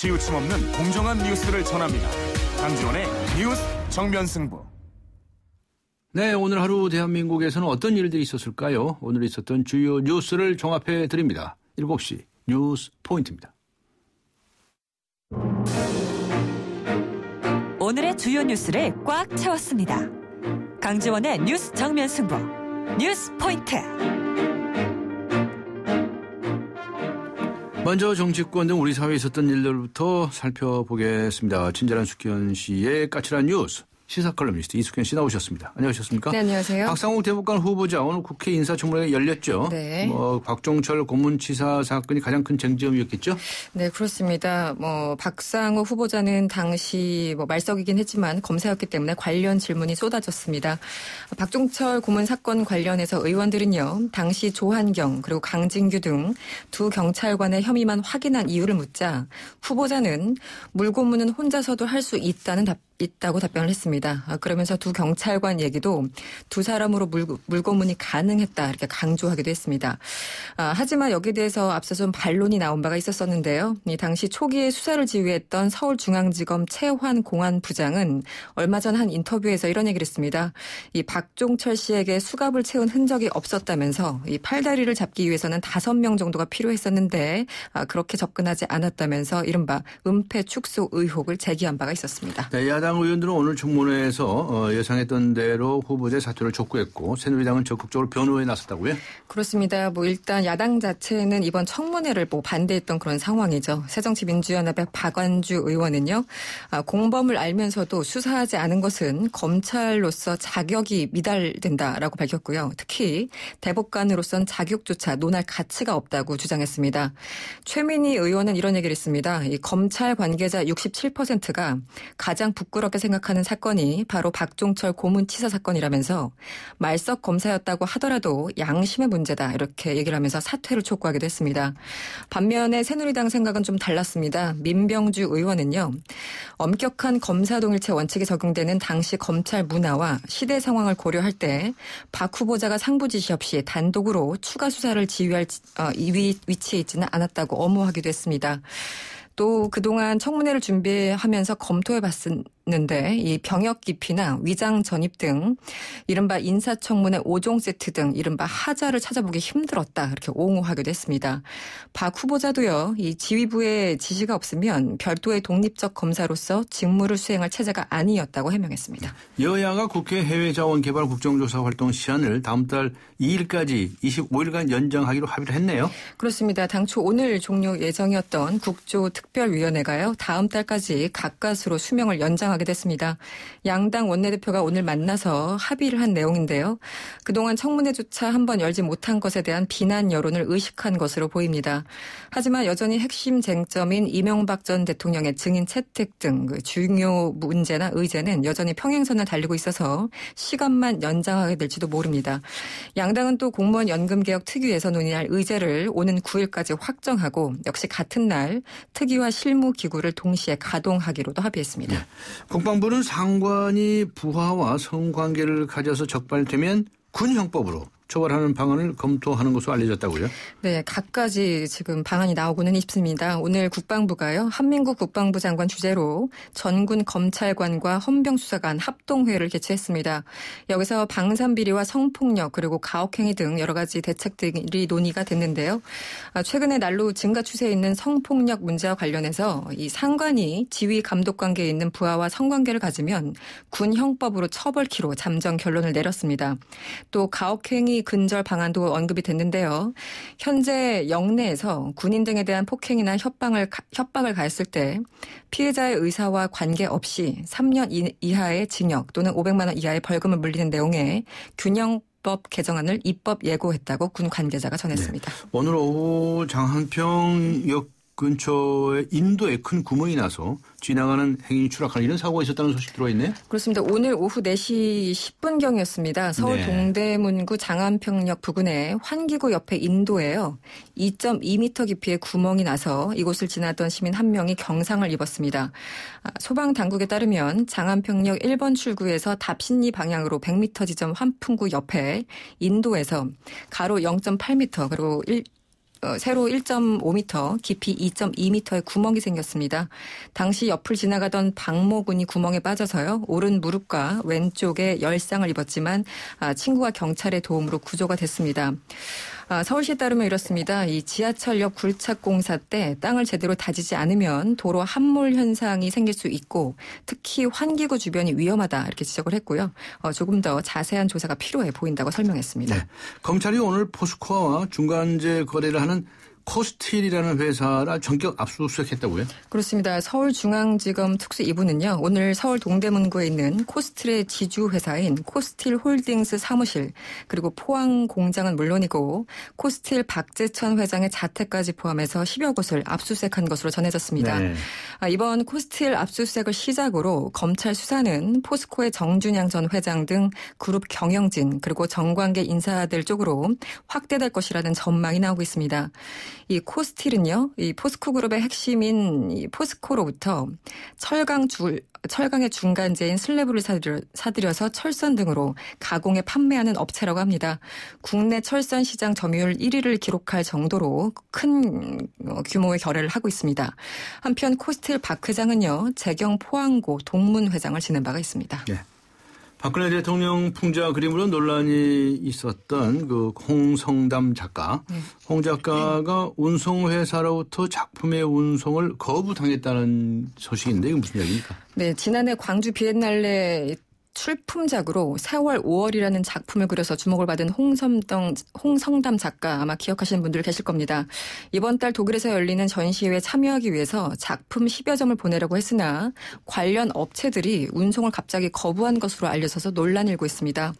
치우침 없는 공정한 뉴스를 전합니다. 강지원의 뉴스 정면승부. 네, 오늘 하루 대한민국에서는 어떤 일들이 있었을까요? 오늘 있었던 주요 뉴스를 종합해 드립니다. 7시 뉴스 포인트입니다. 오늘의 주요 뉴스를 꽉 채웠습니다. 강지원의 뉴스 정면 승부 뉴스 포인트. 먼저 정치권 등 우리 사회에 있었던 일들부터 살펴보겠습니다. 친절한 숙현 씨의 까칠한 뉴스. 시사컬럼니스트 이숙현 씨 나오셨습니다. 안녕하셨습니까? 네, 안녕하세요. 박상욱 대법관 후보자 오늘 국회 인사청문회가 열렸죠. 네. 박종철 고문치사 사건이 가장 큰 쟁점이었겠죠? 네, 그렇습니다. 박상욱 후보자는 당시 말석이긴 했지만 검사였기 때문에 관련 질문이 쏟아졌습니다. 박종철 고문 사건 관련해서 의원들은요, 당시 조한경 그리고 강진규 등 두 경찰관의 혐의만 확인한 이유를 묻자 후보자는 물고문은 혼자서도 할 수 있다고 답변을 했습니다. 그러면서 두 경찰관 얘기도 두 사람으로 물고문이 가능했다 이렇게 강조하기도 했습니다. 하지만 여기에 대해서 앞서 좀 반론이 나온 바가 있었었는데요. 이 당시 초기에 수사를 지휘했던 서울중앙지검 최환 공안부장은 얼마 전 한 인터뷰에서 이런 얘기를 했습니다. 이 박종철 씨에게 수갑을 채운 흔적이 없었다면서 이 팔다리를 잡기 위해서는 5명 정도가 필요했었는데 그렇게 접근하지 않았다면서 이른바 은폐 축소 의혹을 제기한 바가 있었습니다. 네, 야당 의원들은 오늘 청문회에서 예상했던 대로 후보자의 사퇴를 촉구했고 새누리당은 적극적으로 변호에 나섰다고요? 그렇습니다. 일단 야당 자체는 이번 청문회를 반대했던 그런 상황이죠. 새정치민주연합의 박완주 의원은요. 공범을 알면서도 수사하지 않은 것은 검찰로서 자격이 미달된다라고 밝혔고요. 특히 대법관으로선 자격조차 논할 가치가 없다고 주장했습니다. 최민희 의원은 이런 얘기를 했습니다. 이 검찰 관계자 67%가 가장 부끄럽게 생각하는 사건이 바로 박종철 고문치사 사건이라면서 말석 검사였다고 하더라도 양심의 문제다 이렇게 얘기를 하면서 사퇴를 촉구하기도 했습니다. 반면에 새누리당 생각은 좀 달랐습니다. 민병주 의원은요. 엄격한 검사동일체 원칙이 적용되는 당시 검찰 문화와 시대 상황을 고려할 때 박 후보자가 상부 지시 없이 단독으로 추가 수사를 지휘할 위치에 있지는 않았다고 엄호하기도 했습니다. 또 그동안 청문회를 준비하면서 검토해봤는데 이 병역 기피나 위장 전입 등 이른바 인사청문회 5종 세트 등 이른바 하자를 찾아보기 힘들었다 이렇게 옹호하기도 했습니다. 박 후보자도요. 이 지휘부의 지시가 없으면 별도의 독립적 검사로서 직무를 수행할 체제가 아니었다고 해명했습니다. 여야가 국회 해외자원개발 국정조사 활동 시한을 다음 달 2일까지 25일간 연장하기로 합의를 했네요. 그렇습니다. 당초 오늘 종료 예정이었던 국조특별위원회가요. 다음 달까지 가까스로 수명을 연장하게 됐습니다. 양당 원내대표가 오늘 만나서 합의를 한 내용인데요. 그동안 청문회조차 한번 열지 못한 것에 대한 비난 여론을 의식한 것으로 보입니다. 하지만 여전히 핵심 쟁점인 이명박 전 대통령의 증인 채택 등 중요 문제나 의제는 여전히 평행선을 달리고 있어서 시간만 연장하게 될지도 모릅니다. 양당은 또 공무원 연금개혁 특위에서 논의할 의제를 오는 9일까지 확정하고 역시 같은 날 특위와 실무기구를 동시에 가동하기로도 합의했습니다. 네. 국방부는 상관이 부하와 성관계를 가져서 적발되면 군형법으로 처벌하는 방안을 검토하는 것으로 알려졌다고요? 네, 갖가지 지금 방안이 나오고는 있습니다. 오늘 국방부가요. 한민국 국방부 장관 주재로 전군 검찰관과 헌병수사관 합동회의를 개최했습니다. 여기서 방산비리와 성폭력 그리고 가혹행위 등 여러 가지 대책들이 논의가 됐는데요. 최근에 날로 증가 추세에 있는 성폭력 문제와 관련해서 이 상관이 지휘 감독 관계에 있는 부하와 성관계를 가지면 군형법으로 처벌키로 잠정 결론을 내렸습니다. 또 가혹행위 근절 방안도 언급이 됐는데요. 현재 영내에서 군인 등에 대한 폭행이나 협박을 가했을 때 피해자의 의사와 관계없이 3년 이하의 징역 또는 500만 원 이하의 벌금을 물리는 내용의 균형법 개정안을 입법 예고했다고 군 관계자가 전했습니다. 네. 오늘 오후 장한평역 근처에 인도에 큰 구멍이 나서 지나가는 행인이 추락하는 이런 사고가 있었다는 소식 들어있네요. 그렇습니다. 오늘 오후 4시 10분경이었습니다. 서울 네. 동대문구 장안평역 부근에 환기구 옆에 인도에요. 2.2m 깊이의 구멍이 나서 이곳을 지나던 시민 한 명이 경상을 입었습니다. 소방당국에 따르면 장안평역 1번 출구에서 답신리 방향으로 100m 지점 환풍구 옆에 인도에서 가로 0.8m 그리고 세로 1.5m, 깊이 2.2m의 구멍이 생겼습니다. 당시 옆을 지나가던 박모군이 구멍에 빠져서요. 오른 무릎과 왼쪽에 열상을 입었지만 친구와 경찰의 도움으로 구조가 됐습니다. 서울시에 따르면 이렇습니다. 이 지하철 옆 굴착 공사 때 땅을 제대로 다지지 않으면 도로 함몰 현상이 생길 수 있고 특히 환기구 주변이 위험하다 이렇게 지적을 했고요. 조금 더 자세한 조사가 필요해 보인다고 설명했습니다. 네. 검찰이 오늘 포스코와 중간재 거래를 하는 코스틸이라는 회사를 전격 압수수색했다고요? 그렇습니다. 서울중앙지검 특수 2부는요. 오늘 서울 동대문구에 있는 코스틸의 지주회사인 코스틸 홀딩스 사무실 그리고 포항 공장은 물론이고 코스틸 박재천 회장의 자택까지 포함해서 10여 곳을 압수수색한 것으로 전해졌습니다. 네. 이번 코스틸 압수수색을 시작으로 검찰 수사는 포스코의 정준양 전 회장 등 그룹 경영진 그리고 정관계 인사들 쪽으로 확대될 것이라는 전망이 나오고 있습니다. 이 코스틸은요, 이 포스코 그룹의 핵심인 이 포스코로부터 철강의 중간재인 슬래브를 사들여서 철선 등으로 가공해 판매하는 업체라고 합니다. 국내 철선 시장 점유율 1위를 기록할 정도로 큰 규모의 거래를 하고 있습니다. 한편 코스틸 박 회장은요, 재경 포항고 동문 회장을 지낸 바가 있습니다. 네. 박근혜 대통령 풍자 그림으로 논란이 있었던 그 홍성담 작가. 네. 홍 작가가 운송회사로부터 작품의 운송을 거부당했다는 소식인데 이건 무슨 이야기입니까? 네, 지난해 광주 비엔날레 출품작으로 4월 5월이라는 작품을 그려서 주목을 받은 홍성담 작가 아마 기억하시는 분들 계실 겁니다. 이번 달 독일에서 열리는 전시회에 참여하기 위해서 작품 10여 점을 보내려고 했으나 관련 업체들이 운송을 갑자기 거부한 것으로 알려져서 논란이 일고 있습니다.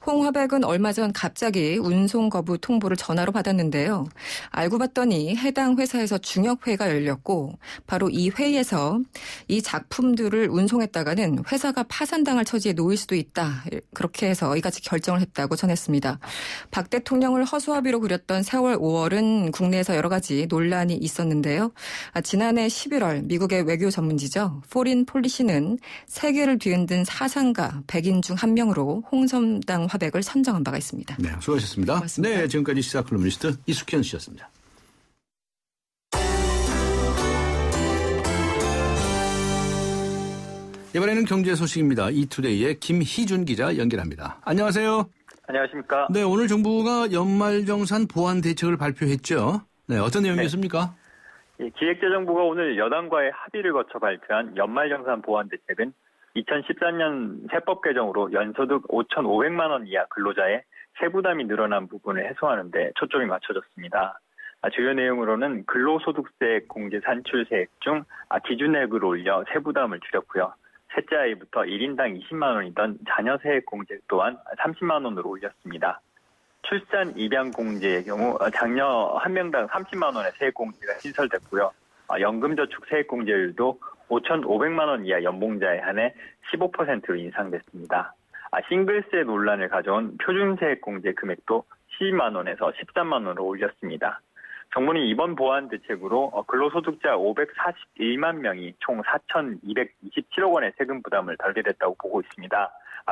홍 화백은 얼마 전 갑자기 운송 거부 통보를 전화로 받았는데요. 알고 봤더니 해당 회사에서 중역회의가 열렸고 바로 이 회의에서 이 작품들을 운송했다가는 회사가 파산당할 처지에 놓일 수도 있다. 그렇게 해서 이같이 결정을 했다고 전했습니다. 박 대통령을 허수아비로 그렸던 4월 5월은 국내에서 여러 가지 논란이 있었는데요. 지난해 11월 미국의 외교 전문지죠. 포린 폴리시는 세계를 뒤흔든 사상가 100인 중 한 명으로 홍성담 화백을 선정한 바가 있습니다. 네, 수고하셨습니다. 고맙습니다. 네, 지금까지 시사 컬럼니스트 이숙현 씨였습니다. 이번에는 경제 소식입니다. 이투데이의 김희준 기자 연결합니다. 안녕하세요. 안녕하십니까. 네, 오늘 정부가 연말정산 보완 대책을 발표했죠. 네, 어떤 내용이었습니까? 네. 기획재정부가 오늘 여당과의 합의를 거쳐 발표한 연말정산 보완 대책은 2013년 세법 개정으로 연소득 5,500만 원 이하 근로자의 세부담이 늘어난 부분을 해소하는 데 초점이 맞춰졌습니다. 주요 내용으로는 근로소득세액 공제 산출세액 중 기준액을 올려 세부담을 줄였고요. 셋째 아이부터 1인당 20만 원이던 자녀세액 공제 또한 30만 원으로 올렸습니다. 출산 입양 공제의 경우 장녀 한 명당 30만 원의 세액 공제가 신설됐고요. 연금저축 세액 공제율도 5,500만 원 이하 연봉자에 한해 15%로 인상됐습니다. 싱글세 논란을 가져온 표준세액 공제 금액도 12만 원에서 13만 원으로 올렸습니다. 정부는 이번 보완 대책으로 근로소득자 541만 명이 총 4,227억 원의 세금 부담을 덜게 됐다고 보고 있습니다.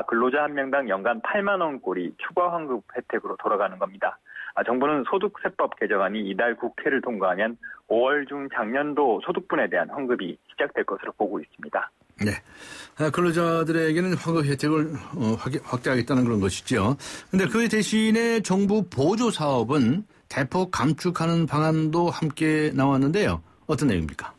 근로자 한 명당 연간 8만 원꼴이 추가 환급 혜택으로 돌아가는 겁니다. 정부는 소득세법 개정안이 이달 국회를 통과하면 5월 중 작년도 소득분에 대한 환급이 시작될 것으로 보고 있습니다. 네. 근로자들에게는 환급 혜택을 확대하겠다는 그런 것이죠. 그런데 그 대신에 정부 보조 사업은 대폭 감축하는 방안도 함께 나왔는데요. 어떤 내용입니까?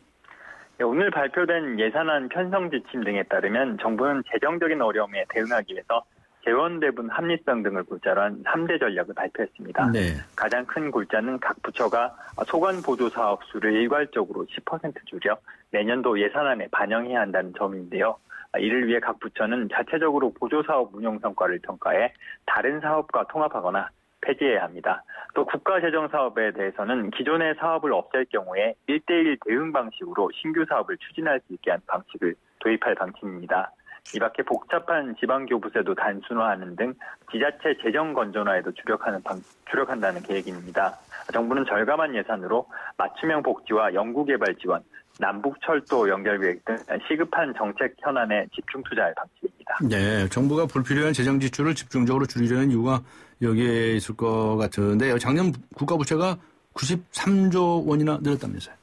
오늘 발표된 예산안 편성 지침 등에 따르면 정부는 재정적인 어려움에 대응하기 위해서 재원대분 합리성 등을 골자로 한 3대 전략을 발표했습니다. 네. 가장 큰 골자는 각 부처가 소관 보조 사업 수를 일괄적으로 10% 줄여 내년도 예산안에 반영해야 한다는 점인데요. 이를 위해 각 부처는 자체적으로 보조 사업 운영 성과를 평가해 다른 사업과 통합하거나 폐지해야 합니다. 또 국가재정 사업에 대해서는 기존의 사업을 없앨 경우에 1:1 대응 방식으로 신규 사업을 추진할 수 있게 한 방식을 도입할 방침입니다. 이 밖에 복잡한 지방교부세도 단순화하는 등 지자체 재정 건전화에도 주력한다는 계획입니다. 정부는 절감한 예산으로 맞춤형 복지와 연구개발 지원, 남북철도 연결계획 등 시급한 정책 현안에 집중 투자할 방침입니다. 네, 정부가 불필요한 재정 지출을 집중적으로 줄이려는 이유가 여기에 있을 것 같은데요. 작년 국가부채가 93조 원이나 늘었다면서요.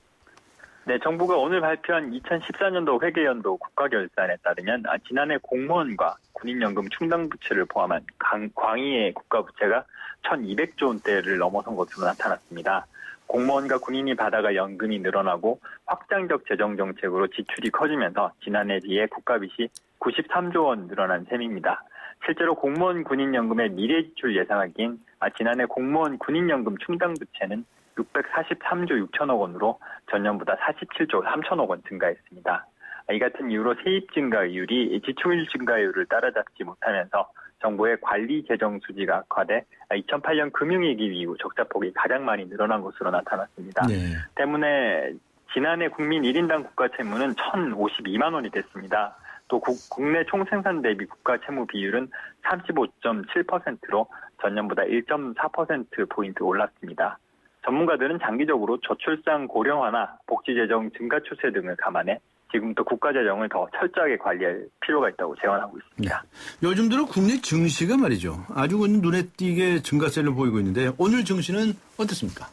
네, 정부가 오늘 발표한 2014년도 회계연도 국가결산에 따르면 지난해 공무원과 군인연금 충당부채를 포함한 광의의 국가부채가 1,200조 원대를 넘어선 것으로 나타났습니다. 공무원과 군인이 받아갈 연금이 늘어나고 확장적 재정정책으로 지출이 커지면서 지난해에 비해 국가빚이 93조 원 늘어난 셈입니다. 실제로 공무원 군인연금의 미래지출 예상하기엔 지난해 공무원 군인연금 충당부채는 643조 6천억 원으로 전년보다 47조 3천억 원 증가했습니다. 이 같은 이유로 세입 증가율이 지출 증가율을 따라잡지 못하면서 정부의 관리 재정 수지가 악화돼 2008년 금융위기 이후 적자폭이 가장 많이 늘어난 것으로 나타났습니다. 네. 때문에 지난해 국민 1인당 국가채무는 1,052만 원이 됐습니다. 또 국내 총생산 대비 국가채무 비율은 35.7%로 전년보다 1.4%포인트 올랐습니다. 전문가들은 장기적으로 저출산 고령화나 복지재정 증가 추세 등을 감안해 지금부터 국가재정을 더 철저하게 관리할 필요가 있다고 제언하고 있습니다. 네. 요즘 들어 국내 증시가 말이죠. 아주 눈에 띄게 증가세를 보이고 있는데 오늘 증시는 어떻습니까?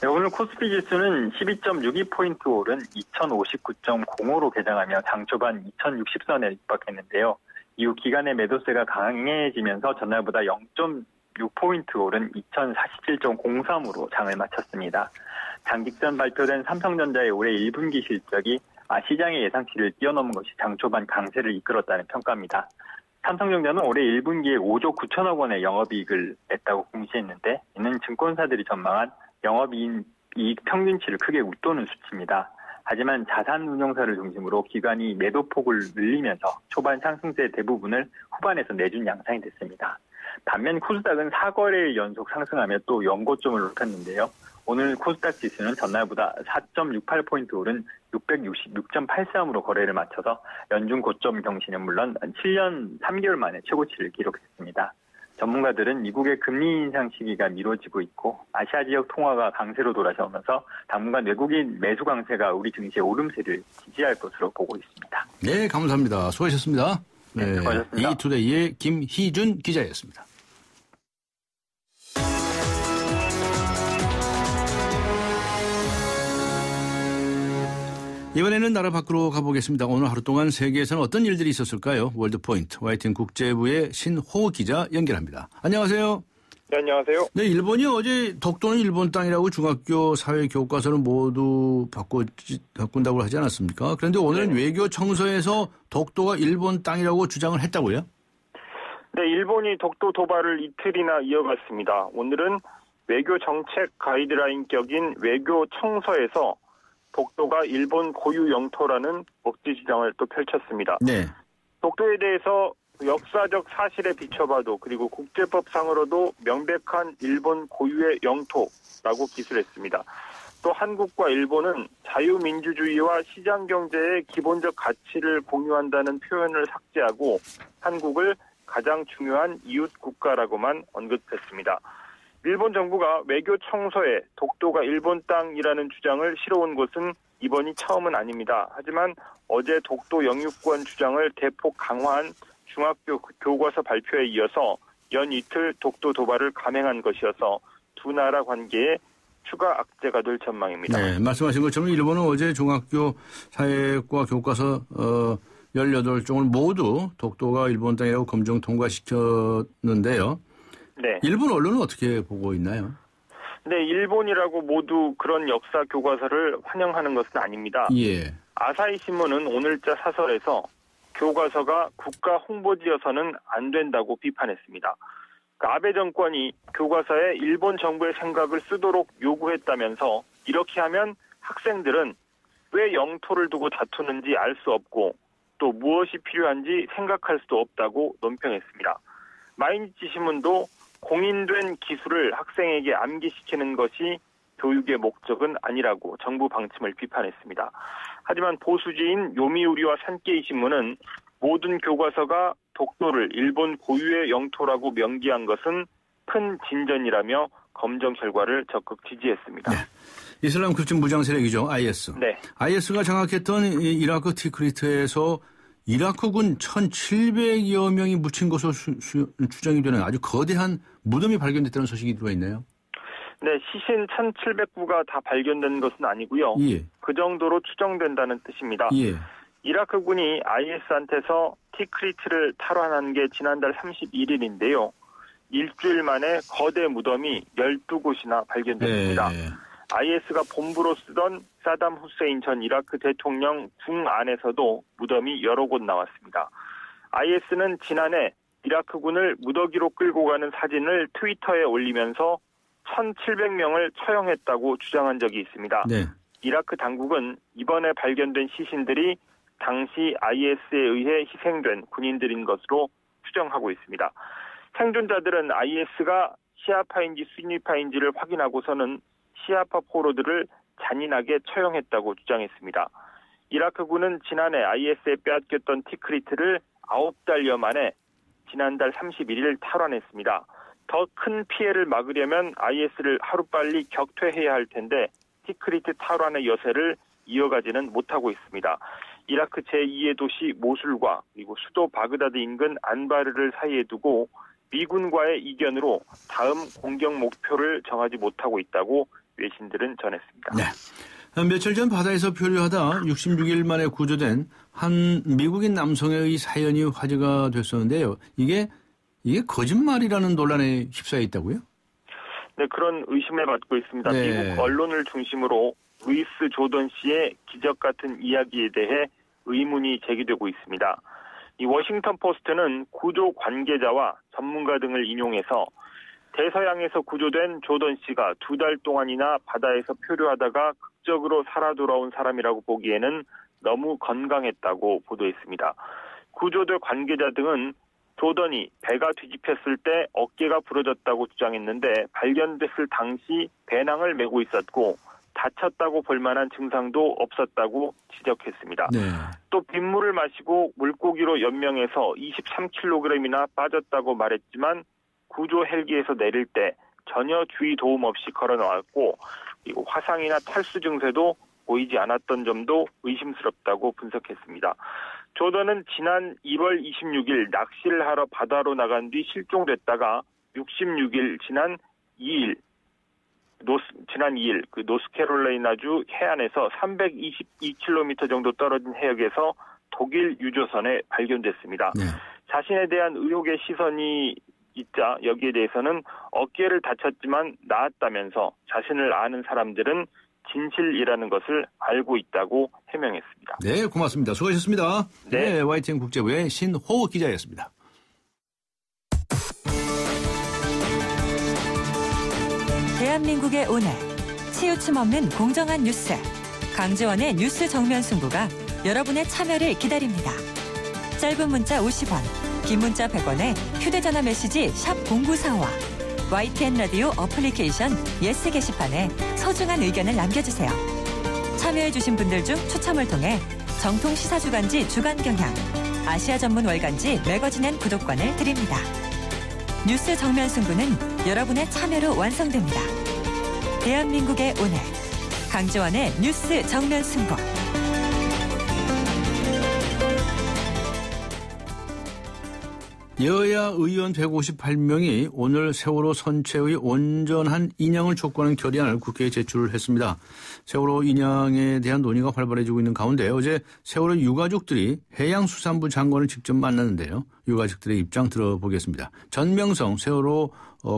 네, 오늘 코스피 지수는 12.62포인트 오른 2059.05로 개장하며 장 초반 2060선에 입박했는데요. 이후 기간의 매도세가 강해지면서 전날보다 0.6포인트 오른 2047.03으로 장을 마쳤습니다. 장 직전 발표된 삼성전자의 올해 1분기 실적이 시장의 예상치를 뛰어넘은 것이 장 초반 강세를 이끌었다는 평가입니다. 삼성전자는 올해 1분기에 5조 9천억 원의 영업이익을 냈다고 공시했는데 이는 증권사들이 전망한 영업이익 평균치를 크게 웃도는 수치입니다. 하지만 자산운용사를 중심으로 기관이 매도폭을 늘리면서 초반 상승세 대부분을 후반에서 내준 양상이 됐습니다. 반면 코스닥은 4거래일 연속 상승하며 또 연고점을 높였는데요. 오늘 코스닥 지수는 전날보다 4.68포인트 오른 666.83으로 거래를 마쳐서 연중 고점 경신은 물론 7년 3개월 만에 최고치를 기록했습니다. 전문가들은 미국의 금리 인상 시기가 미뤄지고 있고 아시아 지역 통화가 강세로 돌아서면서 당분간 외국인 매수 강세가 우리 증시의 오름세를 지지할 것으로 보고 있습니다. 네, 감사합니다. 수고하셨습니다. 네, 수고하셨습니다. 이투데이의 김희준 기자였습니다. 이번에는 나라 밖으로 가보겠습니다. 오늘 하루 동안 세계에서는 어떤 일들이 있었을까요? 월드포인트 YTN 국제부의 신호 기자 연결합니다. 안녕하세요. 네, 안녕하세요. 네, 일본이 어제 독도는 일본 땅이라고 중학교 사회 교과서를 모두 바꾼다고 하지 않았습니까? 그런데 오늘은 외교 청서에서 독도가 일본 땅이라고 주장을 했다고요? 네, 일본이 독도 도발을 이틀이나 이어갔습니다. 오늘은 외교 정책 가이드라인격인 외교 청서에서 독도가 일본 고유 영토라는 억지 주장을 또 펼쳤습니다. 네. 독도에 대해서 역사적 사실에 비춰봐도 그리고 국제법상으로도 명백한 일본 고유의 영토라고 기술했습니다. 또 한국과 일본은 자유민주주의와 시장경제의 기본적 가치를 공유한다는 표현을 삭제하고 한국을 가장 중요한 이웃 국가라고만 언급했습니다. 일본 정부가 외교 청서에 독도가 일본 땅이라는 주장을 실어온 것은 이번이 처음은 아닙니다. 하지만 어제 독도 영유권 주장을 대폭 강화한 중학교 교과서 발표에 이어서 연이틀 독도 도발을 감행한 것이어서 두 나라 관계에 추가 악재가 될 전망입니다. 네, 말씀하신 것처럼 일본은 어제 중학교 사회과 교과서 18종을 모두 독도가 일본 땅이라고 검정 통과시켰는데요. 네. 일본 언론은 어떻게 보고 있나요? 네, 일본이라고 모두 그런 역사 교과서를 환영하는 것은 아닙니다. 예. 아사히 신문은 오늘자 사설에서 교과서가 국가 홍보지여서는 안 된다고 비판했습니다. 아베 정권이 교과서에 일본 정부의 생각을 쓰도록 요구했다면서 이렇게 하면 학생들은 왜 영토를 두고 다투는지 알 수 없고 또 무엇이 필요한지 생각할 수도 없다고 논평했습니다. 마이니치 신문도 공인된 기술을 학생에게 암기시키는 것이 교육의 목적은 아니라고 정부 방침을 비판했습니다. 하지만 보수지인 요미우리와 산케이 신문은 모든 교과서가 독도를 일본 고유의 영토라고 명기한 것은 큰 진전이라며 검정 결과를 적극 지지했습니다. 네. 이슬람 급진 무장 세력이죠. IS. 네. IS가 장악했던 이라크 티크리트에서 이라크군 1,700여 명이 묻힌 것으로 추정이 되는 아주 거대한 무덤이 발견됐다는 소식이 들어와 있네요. 네, 시신 1,700구가 다 발견된 것은 아니고요. 예. 그 정도로 추정된다는 뜻입니다. 예. 이라크군이 IS한테서 티크리트를 탈환한 게 지난달 31일인데요. 일주일 만에 거대 무덤이 12곳이나 발견됐습니다. 네. IS가 본부로 쓰던 사담 후세인 전 이라크 대통령 궁 안에서도 무덤이 여러 곳 나왔습니다. IS는 지난해 이라크군을 무더기로 끌고 가는 사진을 트위터에 올리면서 1,700명을 처형했다고 주장한 적이 있습니다. 네. 이라크 당국은 이번에 발견된 시신들이 당시 IS에 의해 희생된 군인들인 것으로 추정하고 있습니다. 생존자들은 IS가 시아파인지 수니파인지를 확인하고서는 시아파 포로들을 잔인하게 처형했다고 주장했습니다. 이라크군은 지난해 IS에 빼앗겼던 티크리트를 9달여 만에 지난달 31일 탈환했습니다. 더 큰 피해를 막으려면 IS를 하루빨리 격퇴해야 할 텐데 티크리트 탈환의 여세를 이어가지는 못하고 있습니다. 이라크 제2의 도시 모술과 그리고 수도 바그다드 인근 안바르를 사이에 두고 미군과의 이견으로 다음 공격 목표를 정하지 못하고 있다고 외신들은 전했습니다. 네. 며칠 전 바다에서 표류하다 66일 만에 구조된 한 미국인 남성의 사연이 화제가 됐었는데요. 이게 거짓말이라는 논란에 휩싸여 있다고요? 네, 그런 의심을 받고 있습니다. 네. 미국 언론을 중심으로 루이스 조던 씨의 기적 같은 이야기에 대해 의문이 제기되고 있습니다. 이 워싱턴 포스트는 구조 관계자와 전문가 등을 인용해서 대서양에서 구조된 조던 씨가 2달 동안이나 바다에서 표류하다가 극적으로 살아 돌아온 사람이라고 보기에는 너무 건강했다고 보도했습니다. 구조대 관계자 등은 조던이 배가 뒤집혔을 때 어깨가 부러졌다고 주장했는데 발견됐을 당시 배낭을 메고 있었고 다쳤다고 볼 만한 증상도 없었다고 지적했습니다. 네. 또 빗물을 마시고 물고기로 연명해서 23kg이나 빠졌다고 말했지만 구조 헬기에서 내릴 때 전혀 주의 도움 없이 걸어 나왔고 그리고 화상이나 탈수 증세도 보이지 않았던 점도 의심스럽다고 분석했습니다. 조던은 지난 1월 26일 낚시를 하러 바다로 나간 뒤 실종됐다가 66일 지난 2일 그 노스캐롤라이나주 해안에서 322km 정도 떨어진 해역에서 독일 유조선에 발견됐습니다. 네. 자신에 대한 의혹의 시선이 있자 여기에 대해서는 어깨를 다쳤지만 나았다면서 자신을 아는 사람들은 진실이라는 것을 알고 있다고 해명했습니다. 네, 고맙습니다. 수고하셨습니다. 네. YTN 국제부의 신호 기자였습니다. 대한민국의 오늘 치우침 없는 공정한 뉴스 강지원의 뉴스 정면 승부가 여러분의 참여를 기다립니다. 짧은 문자 50원, 긴 문자 100원에 휴대전화 메시지 샵 0945와 YTN 라디오 어플리케이션 예스 게시판에 소중한 의견을 남겨주세요. 참여해주신 분들 중 추첨을 통해 정통 시사주간지 주간경향, 아시아 전문 월간지 매거진앤 구독권을 드립니다. 뉴스 정면 승부는 여러분의 참여로 완성됩니다. 대한민국의 오늘 강지원의 뉴스 정면 승부. 여야 의원 158명이 오늘 세월호 선체의 온전한 인양을 촉구하는 결의안을 국회에 제출했습니다. 세월호 인양에 대한 논의가 활발해지고 있는 가운데 어제 세월호 유가족들이 해양수산부 장관을 직접 만났는데요. 유가족들의 입장 들어보겠습니다. 전명성 세월호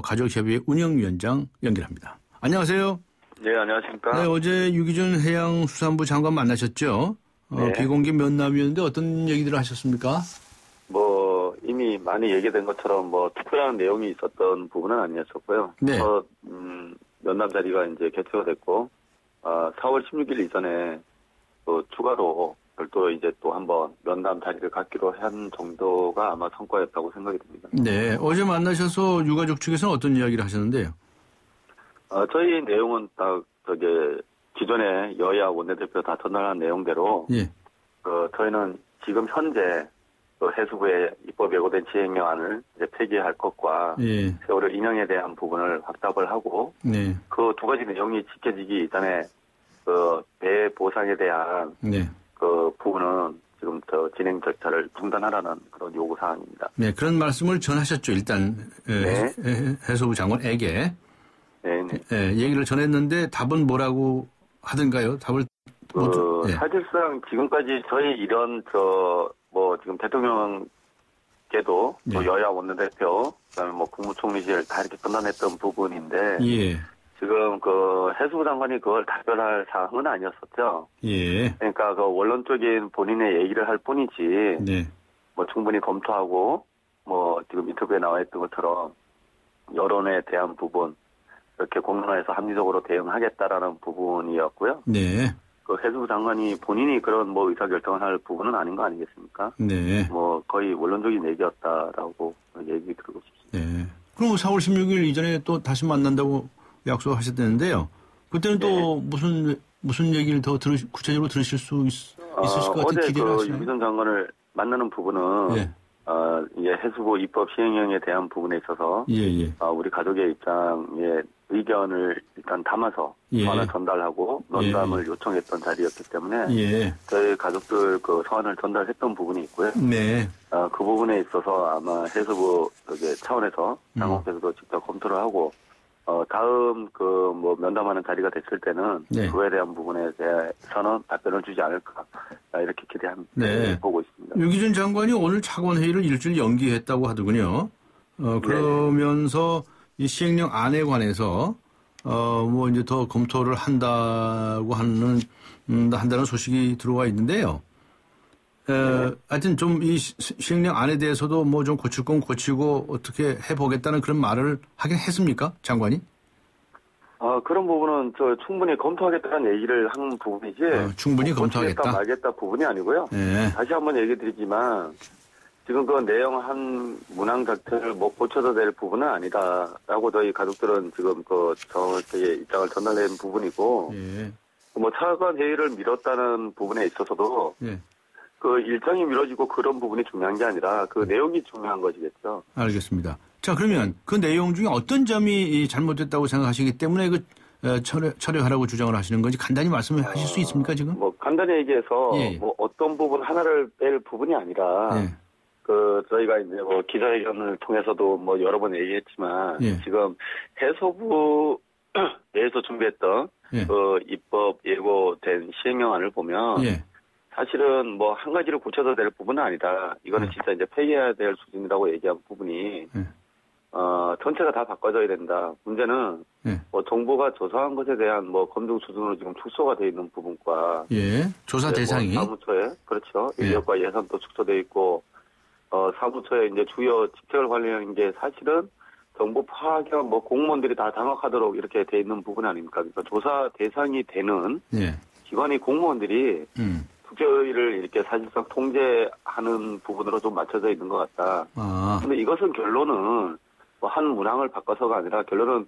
가족협의회 운영위원장 연결합니다. 안녕하세요. 네, 안녕하십니까. 네, 어제 유기준 해양수산부 장관 만나셨죠? 네. 비공개 면담이었는데 어떤 얘기들을 하셨습니까? 이미 많이 얘기된 것처럼 특별한 내용이 있었던 부분은 아니었었고요. 네. 면담 자리가 이제 개최가 됐고, 4월 16일 이전에 추가로 별도로 이제 또 한번 면담 자리를 갖기로 한 정도가 아마 성과였다고 생각이 듭니다. 네. 어제 만나셔서 유가족 측에서는 어떤 이야기를 하셨는데요? 저희 내용은 딱, 기존에 여야 원내대표 다 전달한 내용대로, 예. 저희는 지금 현재 해수부의 입법 예고된 시행령안을 이제 폐기할 것과 예. 세월호 인양에 대한 부분을 확답을 하고 네. 그 두 가지 내용이 지켜지기 이전에 배 보상에 대한 네. 그 부분은 지금 진행 절차를 중단하라는 그런 요구 사항입니다. 네, 그런 말씀을 전하셨죠. 일단 네. 해수부 장관에게. 네, 네. 예, 얘기를 전했는데 답은 뭐라고 하던가요? 답을 예. 사실상 지금까지 저희 이런 지금 대통령께도 예. 또 여야 원내대표 그다음에 뭐 국무총리실 다 이렇게 전담했던 부분인데 예. 지금 해수부 장관이 그걸 답변할 사항은 아니었었죠. 예. 그러니까 원론적인 본인의 얘기를 할 뿐이지. 네. 뭐 충분히 검토하고 뭐 지금 인터뷰에 나와 있던 것처럼 여론에 대한 부분 이렇게 공론화해서 합리적으로 대응하겠다라는 부분이었고요. 네. 해수부 장관이 본인이 그런 뭐 의사결정을 할 부분은 아닌 거 아니겠습니까? 네. 뭐 거의 원론적인 얘기였다라고 얘기 드리고 싶습니다. 네. 그럼 4월 16일 이전에 또 다시 만난다고 약속하셨다는데요. 그때는 또 무슨 얘기를 더 구체적으로 들으실 수 있으실 것 같은 기대를 하시나요? 유기준 장관을 만나는 부분은 예. 이제 해수부 입법 시행령에 대한 부분에 있어서 우리 가족의 입장에 의견을 일단 담아서 서한을 전달하고 논담을 요청했던 자리였기 때문에 저희 가족들 서한을 전달했던 부분이 있고요. 네. 그 부분에 있어서 아마 해수부 차원에서 장관께서도 직접 검토를 하고 다음 면담하는 자리가 됐을 때는 그거에 대한 부분에 대해서는 답변을 주지 않을까 이렇게 기대합니다. 네. 보고 있습니다. 유기준 장관이 오늘 차관 회의를 일주일 연기했다고 하더군요. 그러면서 이 시행령 안에 관해서 뭐 이제 더 검토를 한다고 한다는 소식이 들어와 있는데요. 하여튼 좀 이 시행령 안에 대해서도 뭐 좀 고칠 건 고치고 어떻게 해보겠다는 그런 말을 하긴 했습니까? 장관이? 그런 부분은 충분히 검토하겠다는 얘기를 한 부분이지. 충분히 검토하겠다. 말겠다 부분이 아니고요. 네. 다시 한번 얘기 드리지만 지금 그 내용 한 문항 자체를 뭐 고쳐도 될 부분은 아니다라고 저희 가족들은 지금 정확하게 입장을 전달낸 부분이고 뭐 차관 회의를 미뤘다는 부분에 있어서도 그 일정이 미뤄지고 그런 부분이 중요한 게 아니라 그 내용이 중요한 것이겠죠. 알겠습니다. 자, 그러면 그 내용 중에 어떤 점이 잘못됐다고 생각하시기 때문에 철회하라고 주장을 하시는 건지 간단히 말씀하실 수 있습니까, 지금? 뭐 간단히 얘기해서 뭐 어떤 부분 하나를 뺄 부분이 아니라 저희가 이제 뭐 기자회견을 통해서도 뭐 여러 번 얘기했지만 지금 해수부 내에서 준비했던 입법 예고된 시행령안을 보면 사실은 뭐 한 가지를 고쳐도 될 부분은 아니다. 이거는 진짜 이제 폐기해야 될 수준이라고 얘기한 부분이 전체가 다 바꿔져야 된다. 문제는 뭐 정부가 조사한 것에 대한 뭐 검증 수준으로 지금 축소가 돼 있는 부분과 조사 대상이 뭐 사무처에 그렇죠. 인력과 예산도 축소돼 있고 사무처의 이제 주요 직책을 관리하는 게 사실은 정부 파견 뭐 공무원들이 다 장악하도록 이렇게 돼 있는 부분 아닙니까? 그러니까 조사 대상이 되는 기관의 공무원들이 국제의를 이렇게 사실상 통제하는 부분으로 좀 맞춰져 있는 것 같다. 근데 이것은 결론은 뭐 한 문항을 바꿔서가 아니라 결론은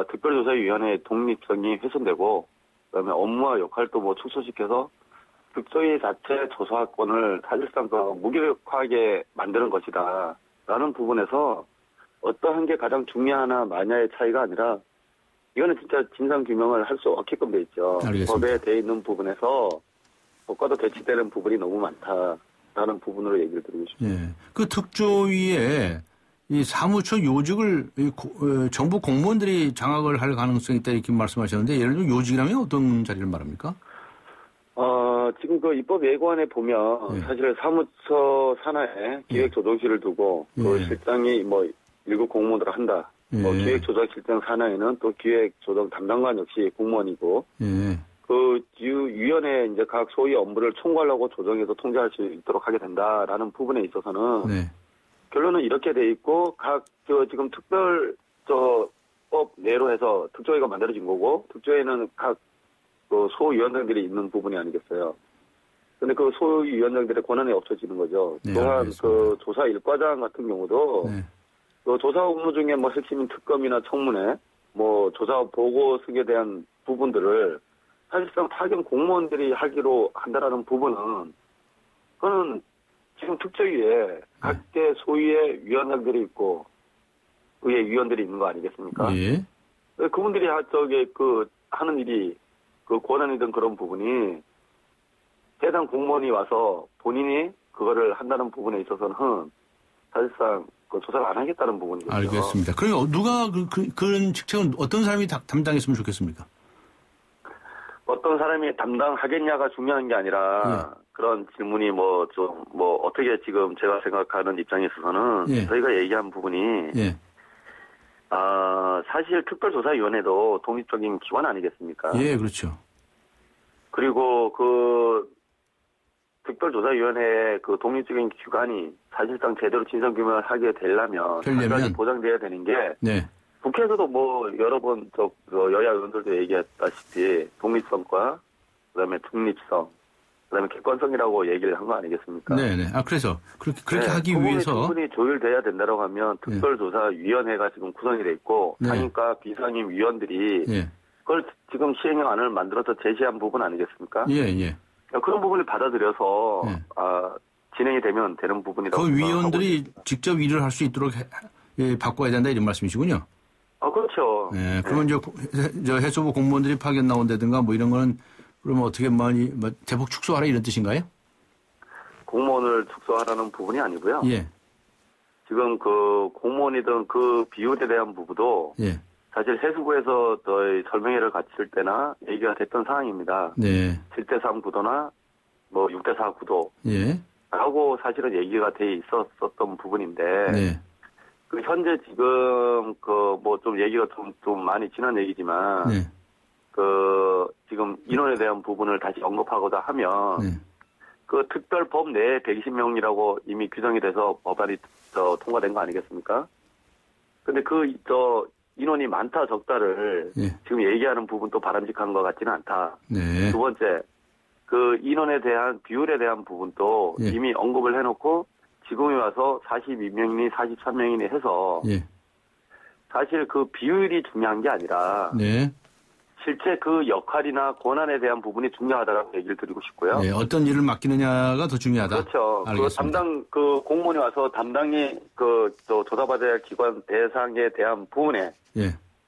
특별조사위원회의 독립성이 훼손되고 그다음에 업무와 역할도 뭐 축소시켜서 특조위 자체 조사권을 사실상 무기력하게 만드는 것이다. 라는 부분에서 어떠한 게 가장 중요하나 마냐의 차이가 아니라 이거는 진짜 진상규명을 할 수 없게끔 돼 있죠. 알겠습니다. 법에 돼 있는 부분에서 법과도 대치되는 부분이 너무 많다라는 부분으로 얘기를 드리고 싶습니다. 그 특조위에 이 사무처 요직을 정부 공무원들이 장악을 할 가능성이 있다 이렇게 말씀하셨는데 예를 들면 요직이라면 어떤 자리를 말합니까? 지금 그 입법 예고안에 보면 사실 사무처 산하에 기획조정실을 두고 그 실장이 뭐 1급 공무원으로 한다. 뭐 기획조정실장 산하에는 또 기획조정 담당관 역시 공무원이고 그 위원회 이제 각 소위 업무를 총괄하고 조정해서 통제할 수 있도록 하게 된다라는 부분에 있어서는 결론은 이렇게 돼 있고 각 지금 특별법 내로 해서 특조위가 만들어진 거고 특조위에는 각 그 소위원장들이 있는 부분이 아니겠어요. 근데 그 소위원장들의 권한이 없어지는 거죠. 또한 알겠습니다. 그 조사 일과장 같은 경우도 그 조사 업무 중에 뭐 핵심인 특검이나 청문회, 뭐 조사 보고 승에 대한 부분들을 사실상 파견 공무원들이 하기로 한다라는 부분은 그거는 지금 특조위에 각계 소위의 위원장들이 있고 의회 위원들이 있는 거 아니겠습니까? 그분들이 하는 일이 그 권한이든 그런 부분이 해당 공무원이 와서 본인이 그거를 한다는 부분에 있어서는 사실상 그 조사를 안 하겠다는 부분이죠. 알겠습니다. 그럼 누가 그런 직책은 어떤 사람이 담당했으면 좋겠습니까? 어떤 사람이 담당하겠냐가 중요한 게 아니라 그런 질문이 어떻게 지금 제가 생각하는 입장에 있어서는 저희가 얘기한 부분이 사실 특별조사위원회도 독립적인 기관 아니겠습니까? 예, 그렇죠. 그리고 그 특별조사위원회의 그 독립적인 기관이 사실상 제대로 진상규명을 하게 되려면 보장돼야 되는 게 국회에서도 여러 번 여야 의원들도 얘기했다시피 독립성과 그다음에 중립성, 그다음에 객관성이라고 얘기를 한 거 아니겠습니까? 네네. 그래서 그렇게 하기 위해서 충분히 조율돼야 된다고 하면 특별조사위원회가 지금 구성이 돼 있고 상임과 비상임 위원들이 그걸 지금 시행령안을 만들어서 제시한 부분 아니겠습니까? 예. 그런 부분을 받아들여서 진행이 되면 되는 부분이라고. 그 위원들이 직접 일을 할 수 있도록 바꿔야 된다 이런 말씀이시군요. 그렇죠. 네. 그러면 저 해수부 공무원들이 파견 나온다든가 이런 거는 그러면 어떻게 대폭 축소하라 이런 뜻인가요? 공무원을 축소하라는 부분이 아니고요. 예. 지금 그 공무원이든 그 비율에 대한 부분도 사실 해수부에서 저희 설명회를 갖출 때나 얘기가 됐던 사항입니다. 네. 7대3 구도나 6대4 구도. 라고 사실은 얘기가 돼 있었던 부분인데. 그 현재 지금 좀 얘기가 좀 많이 지난 얘기지만. 지금 인원에 대한 부분을 다시 언급하고자 하면. 그 특별법 내에 120명이라고 이미 규정이 돼서 법안이 통과된 거 아니겠습니까? 근데 인원이 많다 적다를 지금 얘기하는 부분도 바람직한 것 같지는 않다. 두 번째, 그 인원에 대한 비율에 대한 부분도 이미 언급을 해놓고 지금에 와서 42명이니 43명이니 해서 사실 그 비율이 중요한 게 아니라 실제 그 역할이나 권한에 대한 부분이 중요하다라고 얘기를 드리고 싶고요. 어떤 일을 맡기느냐가 더 중요하다. 그렇죠. 알겠습니다. 그 공무원이 와서 담당이 조사받아야 할 기관 대상에 대한 부분에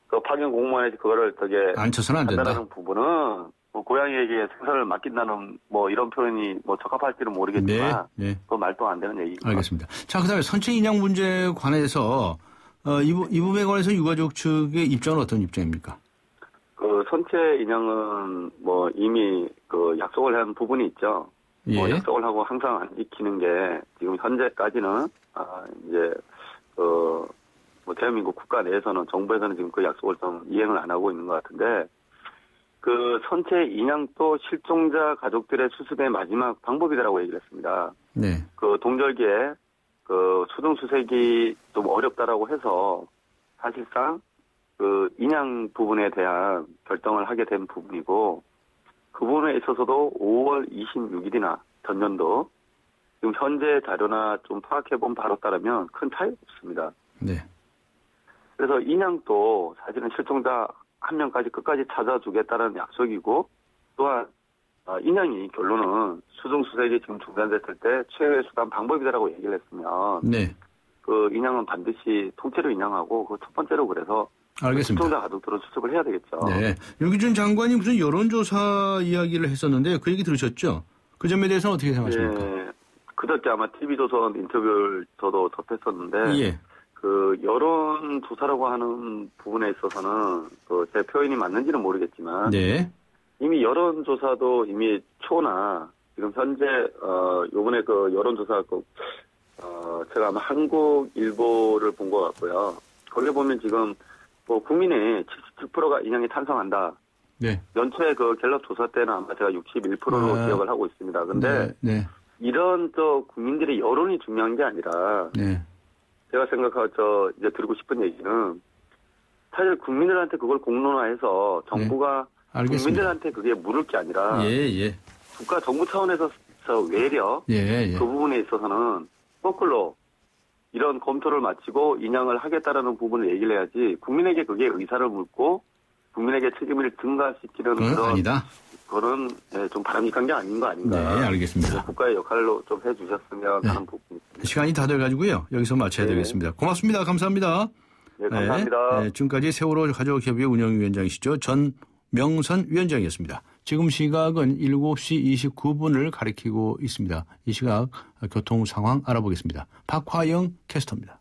그 파견 공무원이 그거를 앉혀서는 안 된다. 한다는 부분은 고양이에게 생사를 맡긴다는 이런 표현이 적합할지는 모르겠지만 그 말도 안 되는 얘기입니다. 알겠습니다. 자, 그다음에 선체 인양 문제에 관해서 이 부분에 관해서 유가족 측의 입장은 어떤 입장입니까? 그 선체 인양은 이미 약속을 한 부분이 있죠. 약속을 하고 항상 안 지키는 게 지금 현재까지는 이제 대한민국 국가 내에서는 정부에서는 지금 그 약속을 좀 이행을 안 하고 있는 것 같은데 그 선체 인양도 실종자 가족들의 수습의 마지막 방법이다라고 얘기를 했습니다. 그 동절기에 그 수중 수색이 좀 어렵다라고 해서 사실상 그 인양 부분에 대한 결정을 하게 된 부분이고 그 부분에 있어서도 5월 26일이나 전년도 지금 현재 자료나 좀 파악해본 바로 따르면 큰 차이 없습니다. 그래서 인양도 사실은 실종자 한 명까지 끝까지 찾아주겠다는 약속이고 또한 인양이 결론은 수중수색이 지금 중단됐을 때 최후의 수단 방법이다라고 얘기를 했으면 그 인양은 반드시 통째로 인양하고 그 첫 번째로 그래서 알겠습니다. 실종자 가족들은 수습을 해야 되겠죠. 윤기준 장관이 무슨 여론조사 이야기를 했었는데 그 얘기 들으셨죠? 그 점에 대해서는 어떻게 생각하십니까? 그저께 아마 TV조선 인터뷰를 저도 접했었는데 그 여론조사라고 하는 부분에 있어서는 제 표현이 맞는지는 모르겠지만 이미 여론조사도 이미 초나 지금 현재 요번에 그 여론조사 제가 아마 한국일보를 본 것 같고요. 거기에 보면 지금 국민의 77%가 인양에 찬성한다. 연초에 그 갤럽 조사 때는 아마 제가 61%로 기억을 하고 있습니다. 근데 이런 국민들의 여론이 중요한 게 아니라 제가 생각하고 이제 드리고 싶은 얘기는 사실 국민들한테 그걸 공론화해서 정부가 국민들한테 그게 물을 게 아니라 국가 정부 차원에서 외려 그 부분에 있어서는 거꾸로 이런 검토를 마치고 인양을 하겠다라는 부분을 얘기를 해야지 국민에게 그게 의사를 묻고 국민에게 책임을 증가시키는 그런 좀 바람직한 게 아닌 거 아닌가. 알겠습니다. 국가의 역할로 좀 해주셨으면 하는 부분입니다. 시간이 다 돼가지고요. 여기서 마쳐야 되겠습니다. 고맙습니다. 감사합니다. 감사합니다. 지금까지 세월호 가족협의회 운영위원장이시죠. 전명선 위원장이었습니다. 지금 시각은 7시 29분을 가리키고 있습니다. 이 시각 교통 상황 알아보겠습니다. 박화영 캐스터입니다.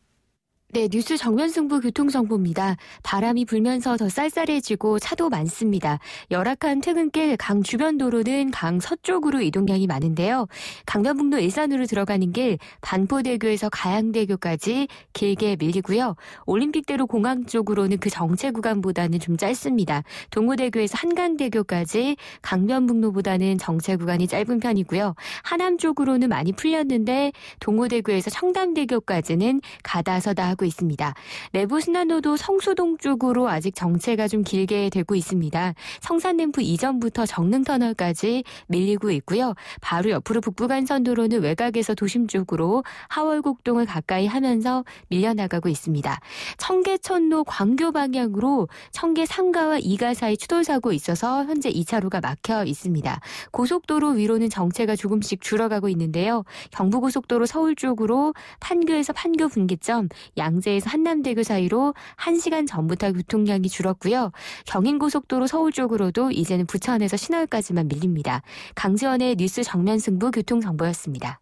네, 뉴스 정면 승부 교통정보입니다. 바람이 불면서 더 쌀쌀해지고 차도 많습니다. 열악한 퇴근길 강 주변 도로는 강 서쪽으로 이동량이 많은데요. 강변북로 일산으로 들어가는 길 반포대교에서 가양대교까지 길게 밀리고요. 올림픽대로 공항 쪽으로는 그 정체 구간보다는 좀 짧습니다. 동호대교에서 한강대교까지 강변북로보다는 정체 구간이 짧은 편이고요. 하남 쪽으로는 많이 풀렸는데 동호대교에서 청담대교까지는 가다서다 하고 있습니다. 내부 순환로도 성수동 쪽으로 아직 정체가 좀 길게 되고 있습니다. 성산램프 이전부터 정릉터널까지 밀리고 있고요. 바로 옆으로 북부간선도로는 외곽에서 도심 쪽으로 하월곡동을 가까이 하면서 밀려나가고 있습니다. 청계천로 광교 방향으로 청계 상가와 이가 사이 추돌사고 있어서 현재 2차로가 막혀 있습니다. 고속도로 위로는 정체가 조금씩 줄어가고 있는데요. 경부고속도로 서울 쪽으로 판교에서 판교 분기점, 양재에서 한남대교 사이로 1시간 전부터 교통량이 줄었고요. 경인고속도로 서울 쪽으로도 이제는 부천에서 신월까지만 밀립니다. 강지원의 뉴스 정면 승부 교통정보였습니다.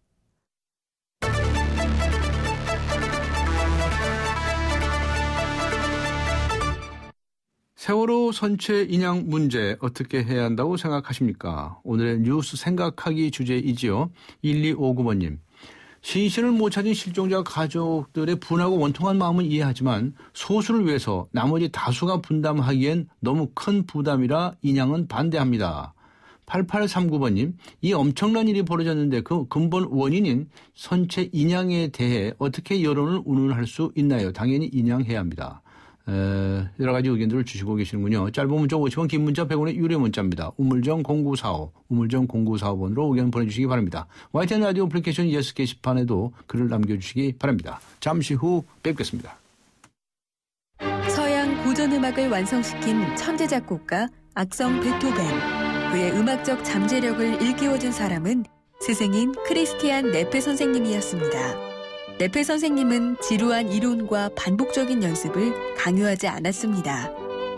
세월호 선체 인양 문제 어떻게 해야 한다고 생각하십니까? 오늘의 뉴스 생각하기 주제이지요. 1259번님. 시신을 못 찾은 실종자 가족들의 분하고 원통한 마음은 이해하지만 소수를 위해서 나머지 다수가 분담하기엔 너무 큰 부담이라 인양은 반대합니다. 8839번님. 이 엄청난 일이 벌어졌는데 그 근본 원인인 선체 인양에 대해 어떻게 여론을 운운할 수 있나요? 당연히 인양해야 합니다. 여러 가지 의견들을 주시고 계시는군요. 짧은 문자 50원, 긴 문자 100원의 유료 문자입니다. 우물정 0945, 우물정 0945번으로 의견 보내주시기 바랍니다. YTN 라디오 애플리케이션 예스 게시판에도 글을 남겨주시기 바랍니다. 잠시 후 뵙겠습니다. 서양 고전음악을 완성시킨 천재 작곡가 악성 베토벤. 그의 음악적 잠재력을 일깨워준 사람은 스승인 크리스티안 네페 선생님이었습니다. 네페 선생님은 지루한 이론과 반복적인 연습을 강요하지 않았습니다.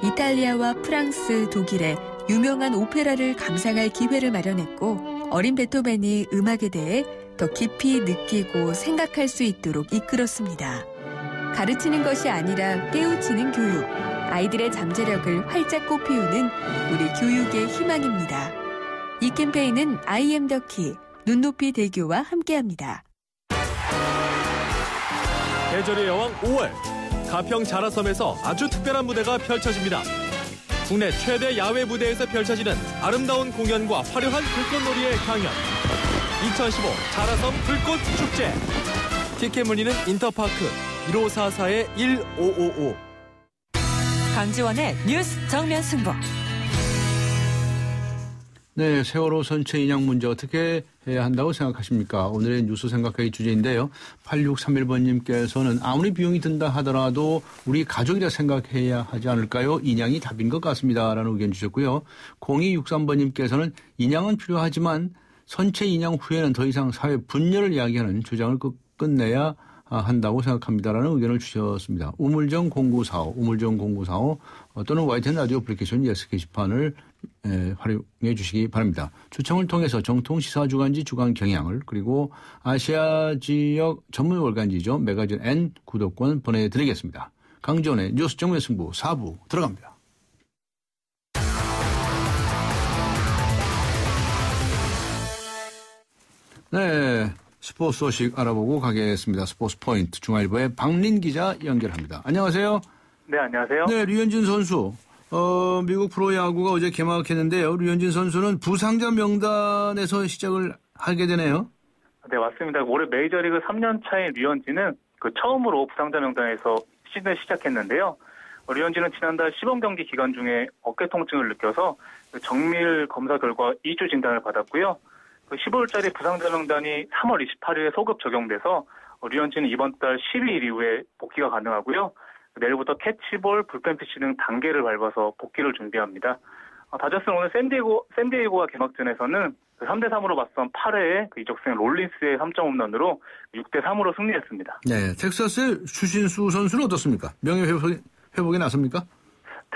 이탈리아와 프랑스, 독일의 유명한 오페라를 감상할 기회를 마련했고 어린 베토벤이 음악에 대해 더 깊이 느끼고 생각할 수 있도록 이끌었습니다. 가르치는 것이 아니라 깨우치는 교육, 아이들의 잠재력을 활짝 꽃피우는 우리 교육의 희망입니다. 이 캠페인은 I am the key, 눈높이 대교와 함께합니다. 계절의 여왕 5월, 가평 자라섬에서 아주 특별한 무대가 펼쳐집니다. 국내 최대 야외 무대에서 펼쳐지는 아름다운 공연과 화려한 불꽃놀이의 강연. 2015 자라섬 불꽃축제. 티켓 문의는 인터파크 1544-1555. 강지원의 뉴스 정면 승부. 네, 세월호 선체 인양 문제 어떻게 해야 한다고 생각하십니까? 오늘의 뉴스 생각하기 주제인데요. 8631번님께서는 아무리 비용이 든다 하더라도 우리 가족이라 생각해야 하지 않을까요? 인양이 답인 것 같습니다. 라는 의견 주셨고요. 0263번님께서는 인양은 필요하지만 선체 인양 후에는 더 이상 사회 분열을 이야기하는 주장을 끝내야 한다고 생각합니다라는 의견을 주셨습니다. 우물정 0945, 우물정 0945 또는 YTN 라디오 애플리케이션 예스 게시판을 활용해 주시기 바랍니다. 추첨을 통해서 정통 시사 주간지 주간 경향을 그리고 아시아 지역 전문 월간지죠. 매거진 N 구독권 보내드리겠습니다. 강지원의 뉴스 정면 승부 4부 들어갑니다. 네. 스포츠 소식 알아보고 가겠습니다. 스포츠 포인트 중앙일보의 박린 기자 연결합니다. 안녕하세요. 네, 안녕하세요. 네, 류현진 선수. 미국 프로야구가 어제 개막했는데요. 류현진 선수는 부상자 명단에서 시작을 하게 되네요. 네, 맞습니다. 올해 메이저리그 3년 차인 류현진은 처음으로 부상자 명단에서 시즌을 시작했는데요. 류현진은 지난달 시범경기 기간 중에 어깨 통증을 느껴서 정밀 검사 결과 2주 진단을 받았고요. 15일짜리 부상자 명단이 3월 28일에 소급 적용돼서 류현진은 이번 달 12일 이후에 복귀가 가능하고요. 내일부터 캐치볼, 불펜 피치 등 단계를 밟아서 복귀를 준비합니다. 다저스는 오늘 샌디에이고와 개막전에서는 3대3으로 맞선 8회에 이적생 롤린스의 3점 홈런으로 6대3으로 승리했습니다. 네, 텍사스의 추신수 선수는 어떻습니까? 명예 회복에 나섭니까?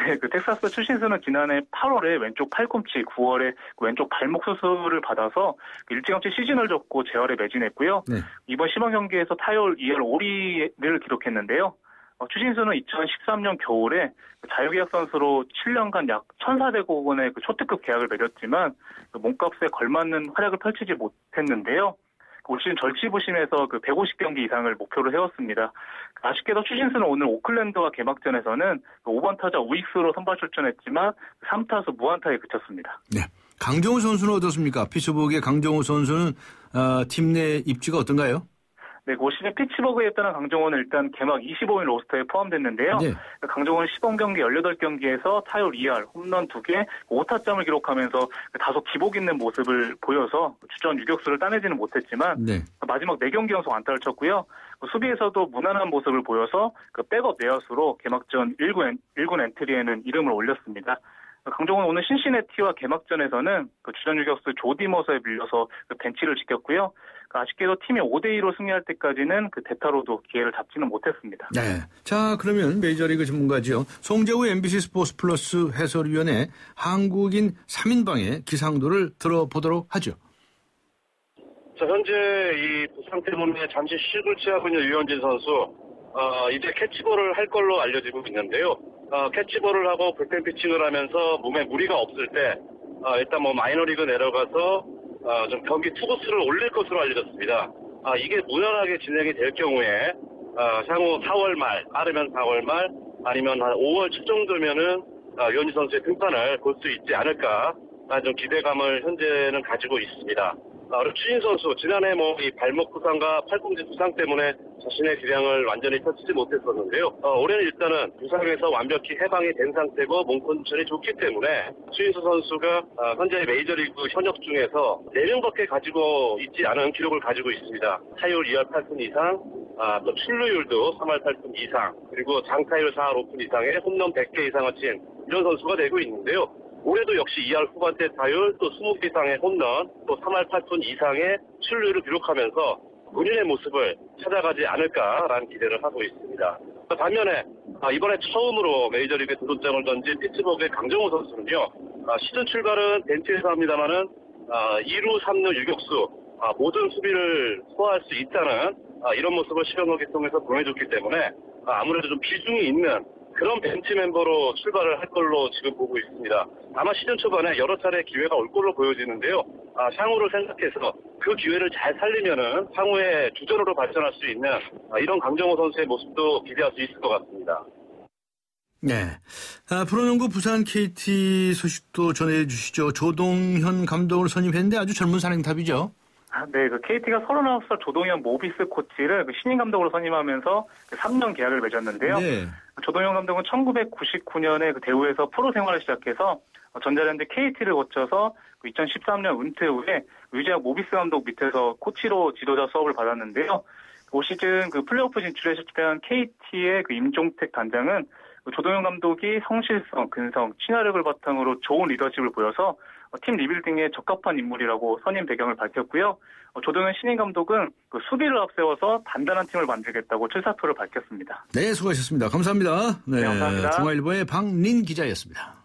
네, 그 텍사스 추신수는 지난해 8월에 왼쪽 팔꿈치, 9월에 왼쪽 발목 수술을 받아서 일찌감치 시즌을 접고 재활에 매진했고요. 네. 이번 시범 경기에서 타율 2할 5리를 기록했는데요. 추신수는 2013년 겨울에 자유계약 선수로 7년간 약 1,400억 원의 그 초특급 계약을 맺었지만 그 몸값에 걸맞는 활약을 펼치지 못했는데요. 올 시즌 절치부심에서 그 150경기 이상을 목표로 세웠습니다. 아쉽게도 추신수는 오늘 오클랜드와 개막전에서는 5번 타자 우익수로 선발 출전했지만 3타수 무안타에 그쳤습니다. 네. 강정호 선수는 어떻습니까? 피츠버그의 강정호 선수는 팀 내 입지가 어떤가요? 네, 올 시즌 피츠버그에 따른 강정호는 일단 개막 25일 로스터에 포함됐는데요. 네. 강정호는 시범 경기 18경기에서 타율 2할, 홈런 2개, 5타점을 기록하면서 다소 기복 있는 모습을 보여서 주전 유격수를 따내지는 못했지만 네. 마지막 4경기 연속 안타를 쳤고요. 수비에서도 무난한 모습을 보여서 백업 내야수로 개막전 1군 엔트리에는 이름을 올렸습니다. 강정호는 오늘 신시내티와 개막전에서는 주전 유격수 조디머서에 밀려서 벤치를 지켰고요. 아쉽게도 팀이 5대2로 승리할 때까지는 대타로도 기회를 잡지는 못했습니다. 네. 자, 그러면 메이저리그 전문가죠. 송재우 MBC 스포츠 플러스 해설위원회 한국인 3인방의 기상도를 들어보도록 하죠. 자, 현재 이 부상 때문에 잠시 휴식을 취하고 있는 류현진 선수, 이제 캐치볼을 할 걸로 알려지고 있는데요. 캐치볼을 하고 불펜 피칭을 하면서 몸에 무리가 없을 때, 일단 마이너리그 내려가서 좀 경기 투구수를 올릴 것으로 알려졌습니다. 이게 무난하게 진행이 될 경우에 향후 4월 말, 빠르면 4월 말, 아니면 한 5월 초 정도면은 류현진 선수의 등판을 볼 수 있지 않을까, 좀 기대감을 현재는 가지고 있습니다. 추신 선수, 지난해 이 발목 부상과 팔꿈치 부상 때문에 자신의 기량을 완전히 펼치지 못했었는데요. 올해는 일단은 부상에서 완벽히 해방이 된 상태고 몸 컨디션이 좋기 때문에 추신수 선수가 현재 메이저리그 현역 중에서 4명밖에 가지고 있지 않은 기록을 가지고 있습니다. 타율 2할 8푼 이상, 또 출루율도 3할 8푼 이상, 그리고 장타율 4할 5푼 이상의 홈런 100개 이상을 친 이런 선수가 되고 있는데요. 올해도 역시 2할 후반대 타율, 또 20개 이상의 홈런, 또 3할 8푼 이상의 출루율을 기록하면서 본인의 모습을 찾아가지 않을까라는 기대를 하고 있습니다. 반면에 이번에 처음으로 메이저리그에 도전장을 던진 피츠버그의 강정호 선수는요. 시즌 출발은 벤치에서 합니다마는 2루, 3루 유격수 모든 수비를 소화할 수 있다는 이런 모습을 시범 경기 통해서 보여줬기 때문에 아무래도 좀 비중이 있는 그런 벤치 멤버로 출발을 할 걸로 지금 보고 있습니다. 아마 시즌 초반에 여러 차례 기회가 올 걸로 보여지는데요. 향후를 생각해서 그 기회를 잘 살리면은 향후에 주전으로 발전할 수 있는 이런 강정호 선수의 모습도 기대할 수 있을 것 같습니다. 네. 프로농구 부산 KT 소식도 전해주시죠. 조동현 감독을 선임했는데 아주 젊은 산행탑이죠. 네, KT가 39살 조동현 모비스 코치를 신인 감독으로 선임하면서 3년 계약을 맺었는데요. 네. 조동현 감독은 1999년에 대우에서 프로 생활을 시작해서 전자랜드 KT를 거쳐서 2013년 은퇴 후에 유재학 모비스 감독 밑에서 코치로 지도자 수업을 받았는데요. 올 시즌 플레이오프 진출에 실패한 KT의 임종택 단장은 조동현 감독이 성실성, 근성, 친화력을 바탕으로 좋은 리더십을 보여서 팀 리빌딩에 적합한 인물이라고 선임 배경을 밝혔고요. 조동현 신인 감독은 수비를 앞세워서 단단한 팀을 만들겠다고 출사표를 밝혔습니다. 네, 수고하셨습니다. 감사합니다. 네, 감사합니다. 중앙일보의 박린 기자였습니다.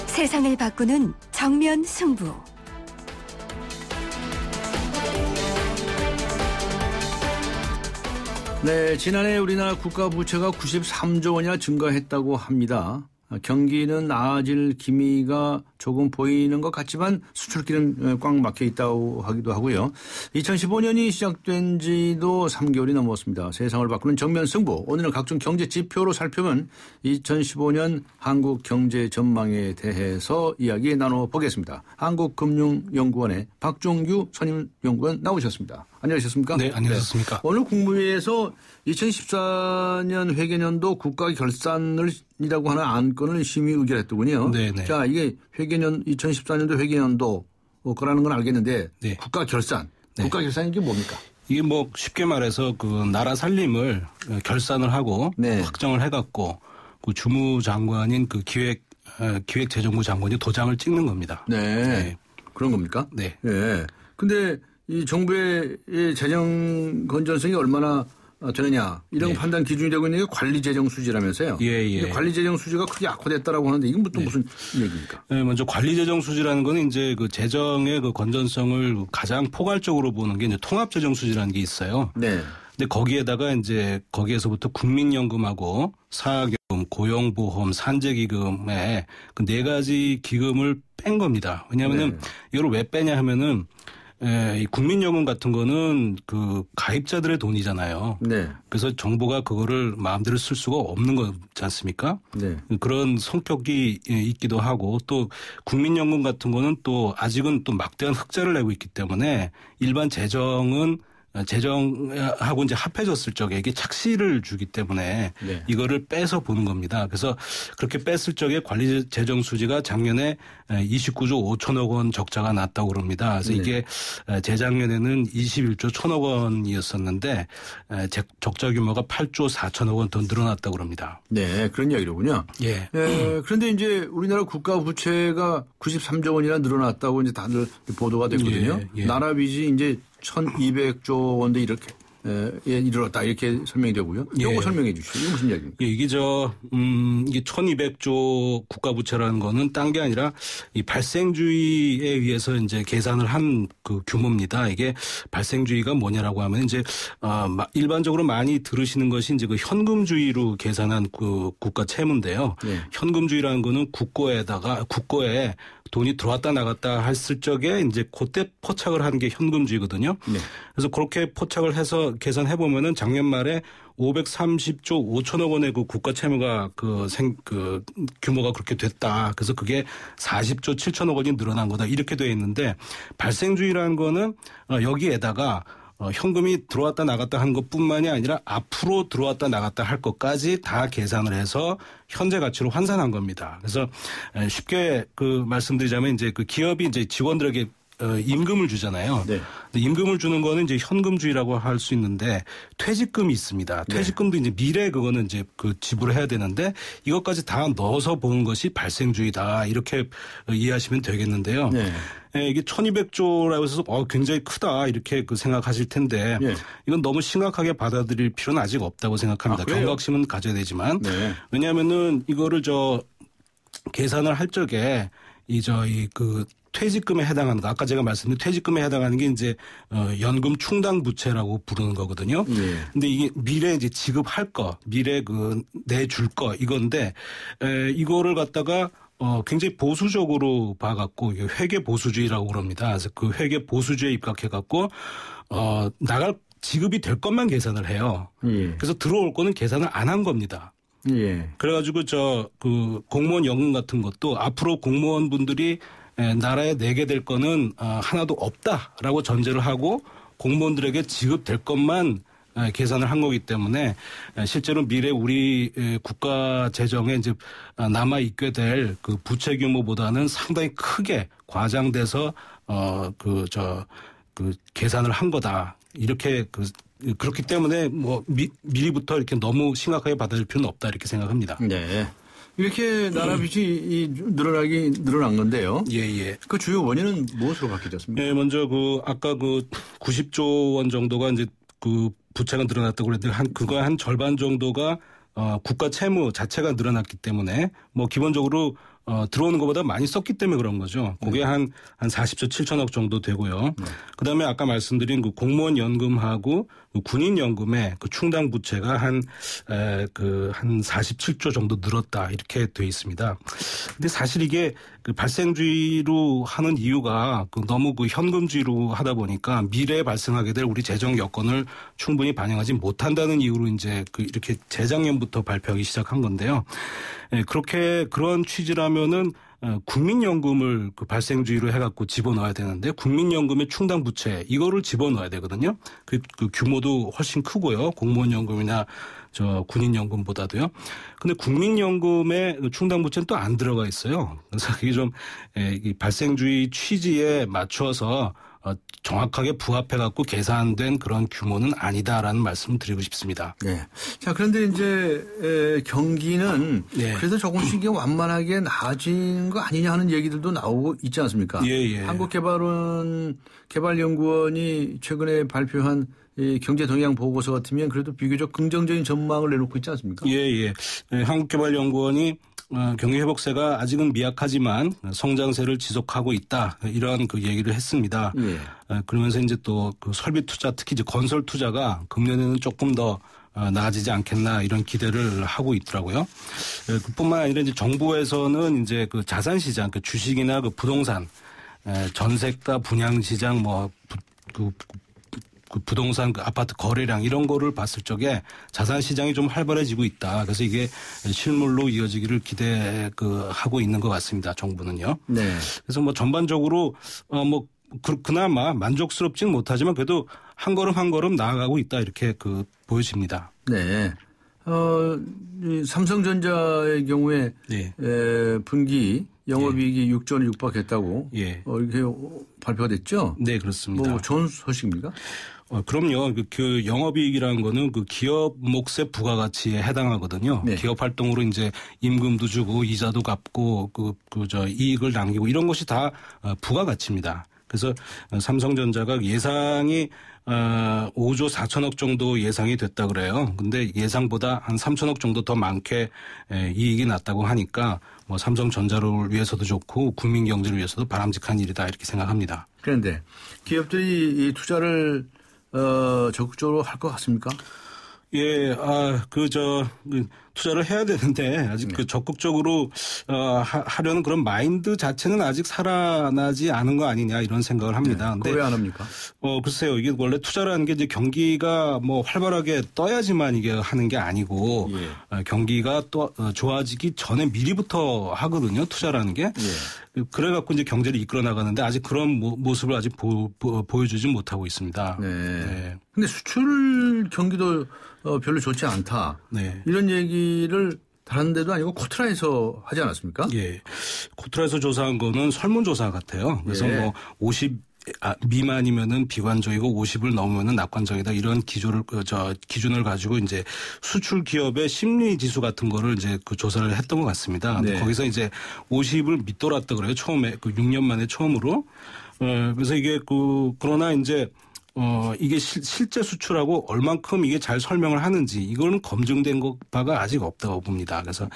세상을 바꾸는 정면 승부. 네, 지난해 우리나라 국가 부채가 93조 원이나 증가했다고 합니다. 경기는 나아질 기미가 조금 보이는 것 같지만 수출길은 꽉 막혀 있다고 하기도 하고요. 2015년이 시작된 지도 3개월이 넘었습니다. 세상을 바꾸는 정면 승부. 오늘은 각종 경제 지표로 살펴본 2015년 한국 경제 전망에 대해서 이야기 나눠보겠습니다. 한국금융연구원의 박종규 선임연구원 나오셨습니다. 안녕하셨습니까? 네, 안녕하셨습니까? 네. 오늘 국무회의에서 2014년 회계년도 국가 결산이라고 하는 안건을 심의 의결했더군요. 네네. 자, 이게 2014년도 회계년도라는 건 알겠는데 네. 국가 결산. 네. 국가 결산이 이게 뭡니까? 이게 쉽게 말해서 나라 살림을 결산을 하고 네. 확정을 해갖고 주무장관인 기획재정부 장관이 도장을 찍는 겁니다. 네. 네. 그런 겁니까? 네. 네. 근데 이 정부의 재정 건전성이 얼마나 되느냐 이런 판단 기준이 되고 있는 게 관리 재정 수지라면서요. 예. 관리 재정 수지가 크게 악화됐다라고 하는데 이건 또 무슨 얘기입니까? 네, 먼저 관리 재정 수지라는 거는 이제 그 재정의 그 건전성을 가장 포괄적으로 보는 게 이제 통합 재정 수지라는 게 있어요. 네. 근데 거기에다가 이제 거기에서부터 국민연금하고 사학연금, 고용보험, 산재기금에 그 네 가지 기금을 뺀 겁니다. 왜냐하면은 이걸 왜 빼냐 하면은 이 국민연금 같은 거는 그 가입자들의 돈이잖아요. 네. 그래서 정부가 그거를 마음대로 쓸 수가 없는 거지 않습니까? 네. 그런 성격이 있기도 하고 또 국민연금 같은 거는 또 아직은 또 막대한 흑자를 내고 있기 때문에 일반 재정하고 이제 합해졌을 적에 이게 착시를 주기 때문에 이거를 빼서 보는 겁니다. 그래서 그렇게 뺐을 적에 관리 재정 수지가 작년에 29조 5천억 원 적자가 났다고 그럽니다. 그래서 이게 재작년에는 21조 1천억 원이었었는데 적자 규모가 8조 4천억 원 더 늘어났다고 그럽니다. 네, 그런 이야기로군요. 예. 그런데 이제 우리나라 국가 부채가 93조 원이나 늘어났다고 이제 다들 보도가 됐거든요. 나라 빚이 이제 1,200조 원대 이렇게 이르렀다 이렇게 설명이 되고요. 이거 설명해 주시죠. 이게 무슨 이야기입니까? 이게 이게 1,200조 국가 부채라는 거는 딴 게 아니라 이 발생주의에 의해서 이제 계산을 한 그 규모입니다. 이게 발생주의가 뭐냐라고 하면 이제 일반적으로 많이 들으시는 것이 이제 그 현금주의로 계산한 그 국가 채무인데요. 현금주의라는 거는 국고에 돈이 들어왔다 나갔다 했을 적에 이제 그때 포착을 하는 게 현금주의거든요. 그래서 그렇게 포착을 해서 계산해 보면은 작년 말에 530조 5천억 원의 그 국가 채무가 그 규모가 그렇게 됐다. 그래서 그게 40조 7천억 원이 늘어난 거다. 이렇게 돼 있는데 발생주의라는 거는 여기에다가 현금이 들어왔다 나갔다 한 것뿐만이 아니라 앞으로 들어왔다 나갔다 할 것까지 다 계산을 해서 현재 가치로 환산한 겁니다. 그래서 쉽게 그 말씀드리자면 이제 그 기업이 이제 직원들에게 임금을 주잖아요. 근데 임금을 주는 거는 이제 현금주의라고 할 수 있는데 퇴직금이 있습니다. 퇴직금도 이제 미래에 그거는 이제 그 지불을 해야 되는데 이것까지 다 넣어서 보는 것이 발생주의다. 이렇게 이해하시면 되겠는데요. 이게 1,200조라고 해서 굉장히 크다 이렇게 그 생각하실 텐데 이건 너무 심각하게 받아들일 필요는 아직 없다고 생각합니다. 경각심은 가져야 되지만 왜냐하면은 이거를 계산을 할 적에 그 퇴직금에 해당하는 거 아까 제가 말씀드린 퇴직금에 해당하는 게 이제 연금 충당 부채라고 부르는 거거든요. 근데 이게 미래 이제 지급할 거, 미래 내줄 거 이건데 이거를 갖다가 굉장히 보수적으로 봐갖고 회계 보수주의라고 그럽니다. 그래서 그 회계 보수주의에 입각해갖고 지급이 될 것만 계산을 해요. 그래서 들어올 거는 계산을 안 한 겁니다. 그래가지고 그 공무원 연금 같은 것도 앞으로 공무원분들이 나라에 내게 될 거는 하나도 없다라고 전제를 하고 공무원들에게 지급될 것만 계산을 한 거기 때문에 실제로 미래 우리 국가 재정에 이제 남아 있게 될 그 부채 규모보다는 상당히 크게 과장돼서 계산을 한 거다. 이렇게 그렇기 때문에 미리부터 이렇게 너무 심각하게 받아들일 필요는 없다 이렇게 생각합니다. 네. 이렇게 나라 빚이 늘어난 건데요. 그 주요 원인은 무엇으로 바뀌었습니까? 먼저 아까 90조 원 정도가 이제 그 부채가 늘어났다고 그랬는데 그거 한 절반 정도가 국가 채무 자체가 늘어났기 때문에 기본적으로 들어오는 것보다 많이 썼기 때문에 그런 거죠. 그게 한 40조 7천억 정도 되고요. 그다음에 아까 말씀드린 그 공무원 연금하고 군인 연금의 그 충당 부채가 한 47조 정도 늘었다 이렇게 돼 있습니다. 근데 사실 이게 그 발생주의로 하는 이유가 너무 현금주의로 하다 보니까 미래에 발생하게 될 우리 재정 여건을 충분히 반영하지 못한다는 이유로 이제 이렇게 재작년부터 발표하기 시작한 건데요. 그런 취지라면은 국민연금을 발생주의로 해갖고 집어넣어야 되는데 국민연금의 충당 부채 이거를 집어넣어야 되거든요. 그 규모도 훨씬 크고요. 공무원연금이나 군인연금보다도요. 근데 국민연금의 충당 부채는 또 안 들어가 있어요. 그래서 그게 좀 발생주의 취지에 맞춰서 정확하게 부합해 갖고 계산된 그런 규모는 아니다라는 말씀을 드리고 싶습니다. 네. 자, 그런데 이제 경기는 네. 그래도 조금씩 완만하게 나아진 거 아니냐 하는 얘기들도 나오고 있지 않습니까? 예. 한국개발연구원이 최근에 발표한 이 경제 동향 보고서 같으면 그래도 비교적 긍정적인 전망을 내놓고 있지 않습니까? 예. 한국개발연구원이 경기 회복세가 아직은 미약하지만 성장세를 지속하고 있다. 이러한 그 얘기를 했습니다. 예. 그러면서 이제 또 그 설비 투자, 특히 이제 건설 투자가 금년에는 조금 더 나아지지 않겠나 이런 기대를 하고 있더라고요. 그뿐만 아니라 이제 정부에서는 이제 그 자산 시장, 그 주식이나 그 부동산, 전세가 분양 시장 그 부동산 그 아파트 거래량 이런 거를 봤을 적에 자산 시장이 좀 활발해지고 있다. 그래서 이게 실물로 이어지기를 하고 있는 것 같습니다. 정부는요. 네. 그래서 뭐 전반적으로 그나마 만족스럽지는 못하지만 그래도 한 걸음 나아가고 있다 이렇게 보여집니다. 네. 이 삼성전자의 경우에 네. 분기 영업이익이 6조 원에 육박했다고 이렇게 발표가 됐죠? 네, 그렇습니다. 뭐 좋은 소식입니까? 그럼요. 그 영업이익이라는 거는 그 기업 몫의 부가가치에 해당하거든요. 네. 기업 활동으로 이제 임금도 주고 이자도 갚고 이익을 남기고 이런 것이 다 부가가치입니다. 그래서 삼성전자가 예상이 5조 4천억 정도 예상이 됐다 그래요. 근데 예상보다 한 3천억 정도 더 많게 이익이 났다고 하니까 뭐 삼성전자를 위해서도 좋고 국민 경제를 위해서도 바람직한 일이다 이렇게 생각합니다. 그런데 기업들이 이 투자를 적극적으로 할 것 같습니까? 예, 투자를 해야 되는데 아직 적극적으로 하려는 그런 마인드 자체는 아직 살아나지 않은 거 아니냐 이런 생각을 합니다. 네, 왜 안 합니까? 글쎄요. 이게 원래 투자라는 게 이제 경기가 뭐 활발하게 떠야지만 이게 하는 게 아니고 경기가 또 좋아지기 전에 미리부터 하거든요. 투자라는 게. 그래갖고 이제 경제를 이끌어 나가는데 아직 그런 모습을 아직 보여주지 못하고 있습니다. 네. 근데 수출 경기도 별로 좋지 않다. 네. 이런 얘기를 다른 데도 아니고 코트라에서 하지 않았습니까? 예. 코트라에서 조사한 거는 설문조사 같아요. 그래서 뭐 50 미만이면은 비관적이고 50을 넘으면은 낙관적이다 이런 기준을 가지고 이제 수출 기업의 심리 지수 같은 거를 이제 그 조사를 했던 것 같습니다. 네. 거기서 이제 50을 밑돌았다 그래요. 처음에 6년 만에 처음으로. 그래서 이게 그러나 이제 이게 실제 수출하고 얼만큼 이게 잘 설명을 하는지 이거는 검증된 바가 아직 없다고 봅니다. 그래서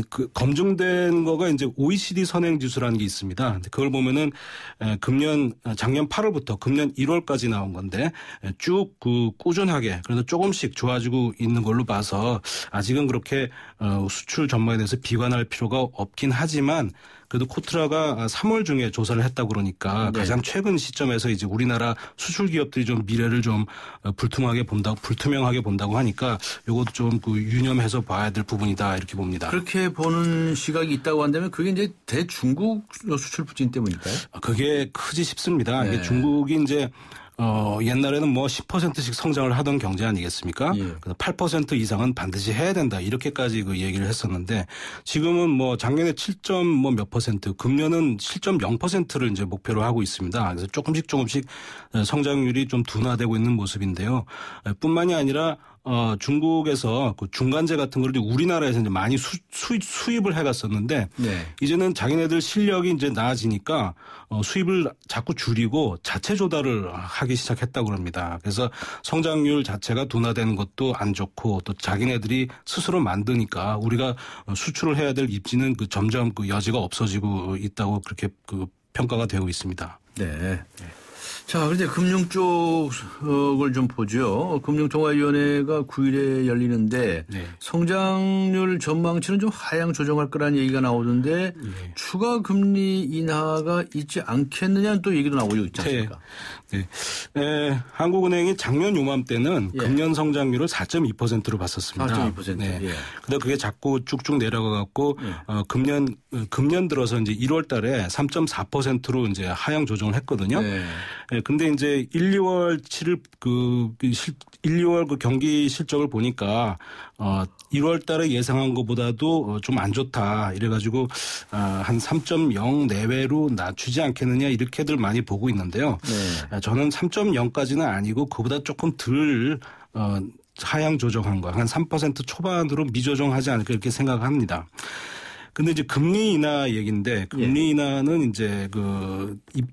그 검증된 거가 이제 OECD 선행지수라는 게 있습니다. 그걸 보면은 작년 8월부터 금년 1월까지 나온 건데 쭉 꾸준하게 그래서 조금씩 좋아지고 있는 걸로 봐서 아직은 그렇게 수출 전망에 대해서 비관할 필요가 없긴 하지만 그래도 코트라가 3월 중에 조사를 했다고 그러니까 가장 최근 시점에서 이제 우리나라 수출 기업들이 좀 미래를 좀 불투명하게 본다고 하니까 이것도 좀 유념해서 봐야 될 부분이다 이렇게 봅니다. 그렇게 보는 시각이 있다고 한다면 그게 이제 대중국 수출 부진 때문일까요? 그게 크지 싶습니다. 이게 중국이 이제 옛날에는 뭐 10%씩 성장을 하던 경제 아니겠습니까? 그래서 8% 이상은 반드시 해야 된다. 이렇게까지 얘기를 했었는데 지금은 뭐 작년에 7점 몇 %, 금년은 7.0%를 이제 목표로 하고 있습니다. 그래서 조금씩 성장률이 좀 둔화되고 있는 모습인데요. 뿐만이 아니라 중국에서 그 중간재 같은 걸 우리나라에서 이제 많이 수입을 해갔었는데 이제는 자기네들 실력이 이제 나아지니까 수입을 자꾸 줄이고 자체 조달을 하기 시작했다고 합니다. 그래서 성장률 자체가 둔화되는 것도 안 좋고 또 자기네들이 스스로 만드니까 우리가 수출을 해야 될 입지는 점점 여지가 없어지고 있다고 그렇게 평가가 되고 있습니다. 네. 자, 그런데 금융 쪽을 좀 보죠. 금융통화위원회가 9일에 열리는데 성장률 전망치는 좀 하향 조정할 거라는 얘기가 나오던데 추가 금리 인하가 있지 않겠느냐는 또 얘기도 나오고 있지 않습니까? 한국은행이 작년 요맘때는 금년 성장률을 4.2%로 봤었습니다. 4.2%. 근데 그게 자꾸 쭉쭉 내려가 갖고 금년 들어서 이제 1월 달에 3.4%로 이제 하향 조정을 했거든요. 네, 근데 이제 1, 2월 2월 그 경기 실적을 보니까 1월 달에 예상한 것보다도 좀 안 좋다. 이래가지고 한 3.0 내외로 낮추지 않겠느냐 이렇게들 많이 보고 있는데요. 네. 저는 3.0까지는 아니고 그보다 조금 덜 하향 조정한 거 한 3% 초반으로 미조정하지 않을까 이렇게 생각합니다. 근데 이제 금리 인하 얘기인데 금리 인하는 이제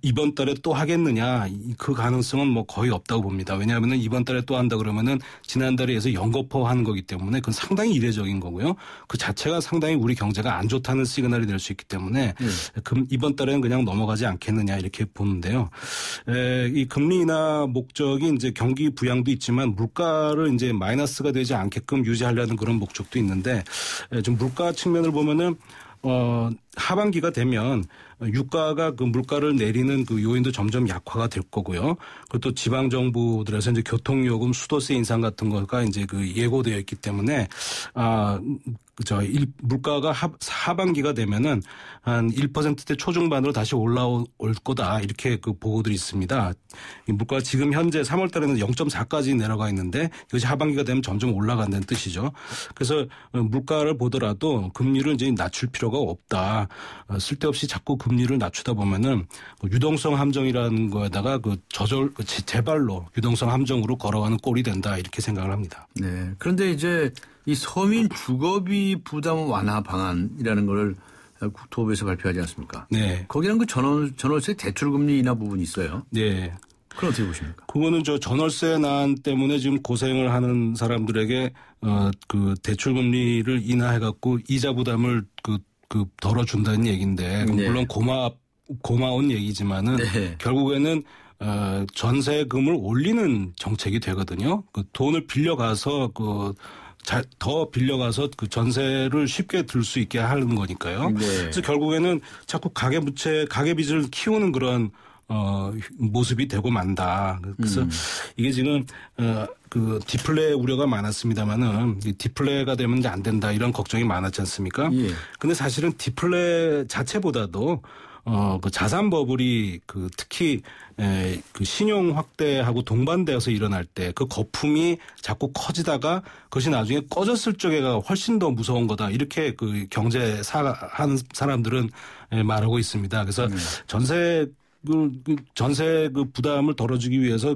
이번 달에 또 하겠느냐 그 가능성은 뭐 거의 없다고 봅니다. 왜냐하면은 이번 달에 또 한다 그러면은 지난달에 해서 연거푸 하는 거기 때문에 그건 상당히 이례적인 거고요. 그 자체가 상당히 우리 경제가 안 좋다는 시그널이 될 수 있기 때문에 이번 달에는 그냥 넘어가지 않겠느냐 이렇게 보는데요. 이 금리 인하 목적이 이제 경기 부양도 있지만 물가를 이제 마이너스가 되지 않게끔 유지하려는 그런 목적도 있는데 좀 물가 측면을 보면은 하반기가 되면 유가가 그 물가를 내리는 그 요인도 점점 약화가 될 거고요. 그리고 또 지방 정부들에서 이제 교통요금, 수도세 인상 같은 거가 이제 그 예고되어 있기 때문에 물가가 하반기가 되면은 한 1%대 초중반으로 다시 올라올 거다 이렇게 그 보고들이 있습니다. 물가가 지금 현재 3월 달에는 0.4까지 내려가 있는데 이것이 하반기가 되면 점점 올라간다는 뜻이죠. 그래서 물가를 보더라도 금리를 이제 낮출 필요가 없다. 쓸데없이 자꾸 금리를 낮추다 보면은 유동성 함정이라는 거에다가 제발로 유동성 함정으로 걸어가는 꼴이 된다 이렇게 생각을 합니다. 네. 그런데 이제 이 서민 주거비 부담 완화 방안이라는 걸 국토부에서 발표하지 않습니까? 네. 거기는 그 전월세 대출금리 인하 부분이 있어요. 네. 그건 어떻게 보십니까? 그거는 전월세 난 때문에 지금 고생을 하는 사람들에게 그 대출금리를 인하해갖고 이자 부담을 덜어준다는 얘기인데 물론 고마운 얘기지만은 결국에는 전세금을 올리는 정책이 되거든요. 그 돈을 빌려가서 더 빌려가서 그 전세를 쉽게 들 수 있게 하는 거니까요. 그래서 결국에는 자꾸 가계빚을 키우는 그런 모습이 되고 만다. 그래서 이게 지금 디플레 우려가 많았습니다만은 디플레가 되면 이제 안 된다 이런 걱정이 많았지 않습니까? 근데 사실은 디플레 자체보다도 그 자산 버블이 특히 그 신용 확대하고 동반되어서 일어날 때 그 거품이 자꾸 커지다가 그것이 나중에 꺼졌을 적에가 훨씬 더 무서운 거다. 이렇게 그 경제사 하는 사람들은 말하고 있습니다. 그래서 전세 부담을 덜어주기 위해서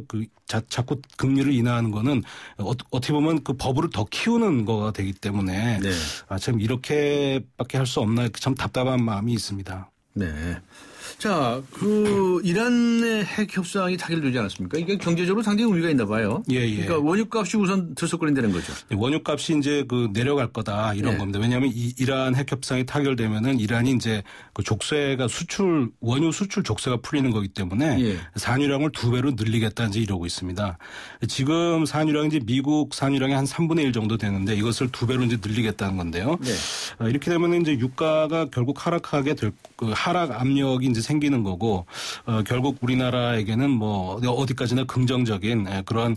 자꾸 금리를 인하하는 거는 어떻게 보면 그 버블을 더 키우는 거가 되기 때문에 참 이렇게밖에 할 수 없나 참 답답한 마음이 있습니다. 네. 자, 이란의 핵 협상이 타결되지 않았습니까? 이게 경제적으로 상당히 의미가 있나 봐요. 그러니까 원유값이 우선 들썩거린다는 거죠. 원유값이 이제 내려갈 거다 이런 겁니다. 왜냐하면 이란 핵 협상이 타결되면은 이란이 이제 그 족쇄가 원유 수출 족쇄가 풀리는 거기 때문에 산유량을 2배로 늘리겠다 이제 이러고 있습니다. 지금 산유량이 이제 미국 산유량의 한 3분의 1 정도 되는데 이것을 2배로 이제 늘리겠다는 건데요. 이렇게 되면은 이제 유가가 결국 하락하게 될 하락 압력이 이제 생기는 거고 결국 우리나라에게는 뭐 어디까지나 긍정적인 그런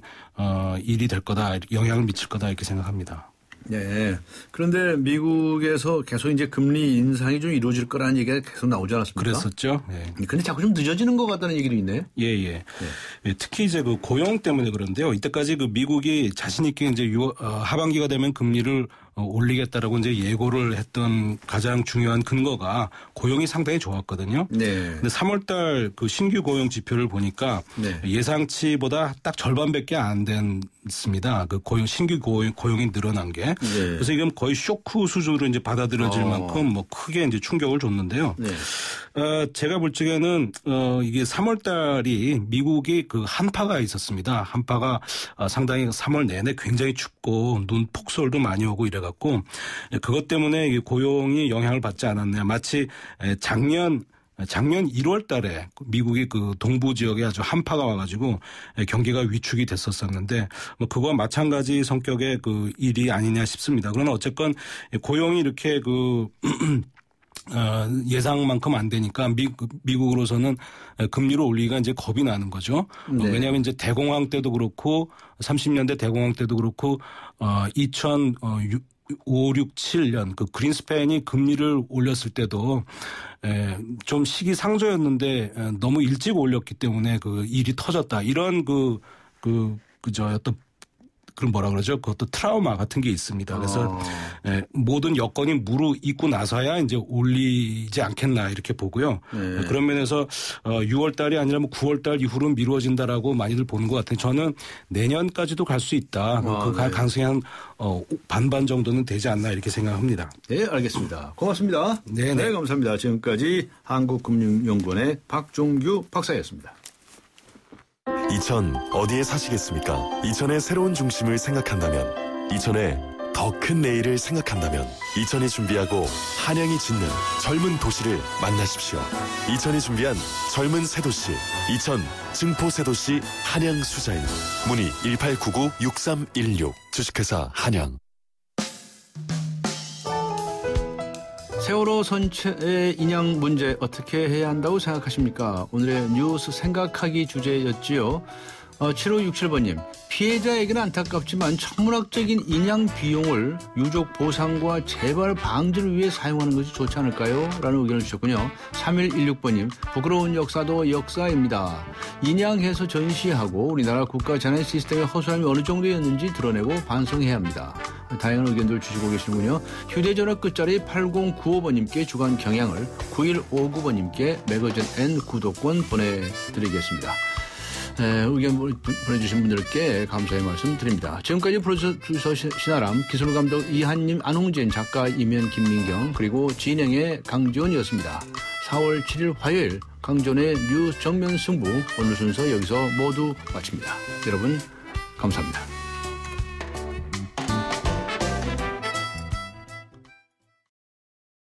일이 될 거다, 영향을 미칠 거다 이렇게 생각합니다. 네. 그런데 미국에서 계속 이제 금리 인상이 좀 이루어질 거라는 얘기가 계속 나오지 않았습니까? 그랬었죠. 근데 자꾸 좀 늦어지는 것 같다는 얘기도 있네요. 특히 이제 그 고용 때문에 그런데요. 이때까지 그 미국이 자신 있게 이제 하반기가 되면 금리를 올리겠다라고 이제 예고를 했던 가장 중요한 근거가 고용이 상당히 좋았거든요. 근데 3월달 그 신규 고용 지표를 보니까 예상치보다 딱 절반밖에 안 됐습니다. 그 신규 고용이 늘어난 게. 그래서 이건 거의 쇼크 수준으로 이제 받아들여질 만큼 뭐 크게 이제 충격을 줬는데요. 제가 볼 적에는 이게 3월달이 미국이 그 한파가 있었습니다. 한파가 상당히 3월 내내 굉장히 춥고 눈 폭설도 많이 오고 이래갖고 그것 때문에 고용이 영향을 받지 않았냐. 마치 작년 1월 달에 미국이 그 동부 지역에 아주 한파가 와가지고 경기가 위축이 됐었었는데 뭐 그거와 마찬가지 성격의 그 일이 아니냐 싶습니다. 그러나 어쨌건 고용이 이렇게 예상만큼 안 되니까 미국으로서는 금리를 올리기가 이제 겁이 나는 거죠. 왜냐하면 이제 대공황 때도 그렇고 30년대 대공황 때도 그렇고 2005, 6, 7년 그 그린스팬이 금리를 올렸을 때도 좀 시기상조였는데 너무 일찍 올렸기 때문에 그 일이 터졌다. 이런 어떤 그런 뭐라 그러죠? 그것도 트라우마 같은 게 있습니다. 그래서 모든 여건이 무르익고 나서야 이제 올리지 않겠나 이렇게 보고요. 그런 면에서 6월 달이 아니라 9월 달 이후로 미루어진다라고 많이들 보는 것 같아요. 저는 내년까지도 갈 수 있다. 그 가능성이 한 반반 정도는 되지 않나 이렇게 생각합니다. 네, 알겠습니다. 고맙습니다. 네, 감사합니다. 지금까지 한국금융연구원의 박종규 박사였습니다. 이천 어디에 사시겠습니까? 이천의 새로운 중심을 생각한다면, 이천의 더 큰 내일을 생각한다면 이천이 준비하고 한양이 짓는 젊은 도시를 만나십시오. 이천이 준비한 젊은 새도시, 이천 증포 새도시 한양 수자인. 문의 1899-6316 주식회사 한양. 세월호 선체의 인양 문제 어떻게 해야 한다고 생각하십니까? 오늘의 뉴스 생각하기 주제였지요. 7567번님, 피해자에게는 안타깝지만 천문학적인 인양 비용을 유족 보상과 재발 방지를 위해 사용하는 것이 좋지 않을까요? 라는 의견을 주셨군요. 3116번님, 부끄러운 역사도 역사입니다. 인양해서 전시하고 우리나라 국가 재난 시스템의 허술함이 어느 정도였는지 드러내고 반성해야 합니다. 다양한 의견들 주시고 계시는군요. 휴대전화 끝자리 8095번님께 주간 경향을, 9159번님께 매거진 N 구독권 보내드리겠습니다. 의견 보내주신 분들께 감사의 말씀 드립니다. 지금까지 프로듀서 신아람, 기술감독 이한님, 안홍진, 작가 이면 김민경, 그리고 진행의 강지원이었습니다. 4월 7일 화요일 강지원의 뉴스 정면 승부, 오늘 순서 여기서 모두 마칩니다. 여러분 감사합니다.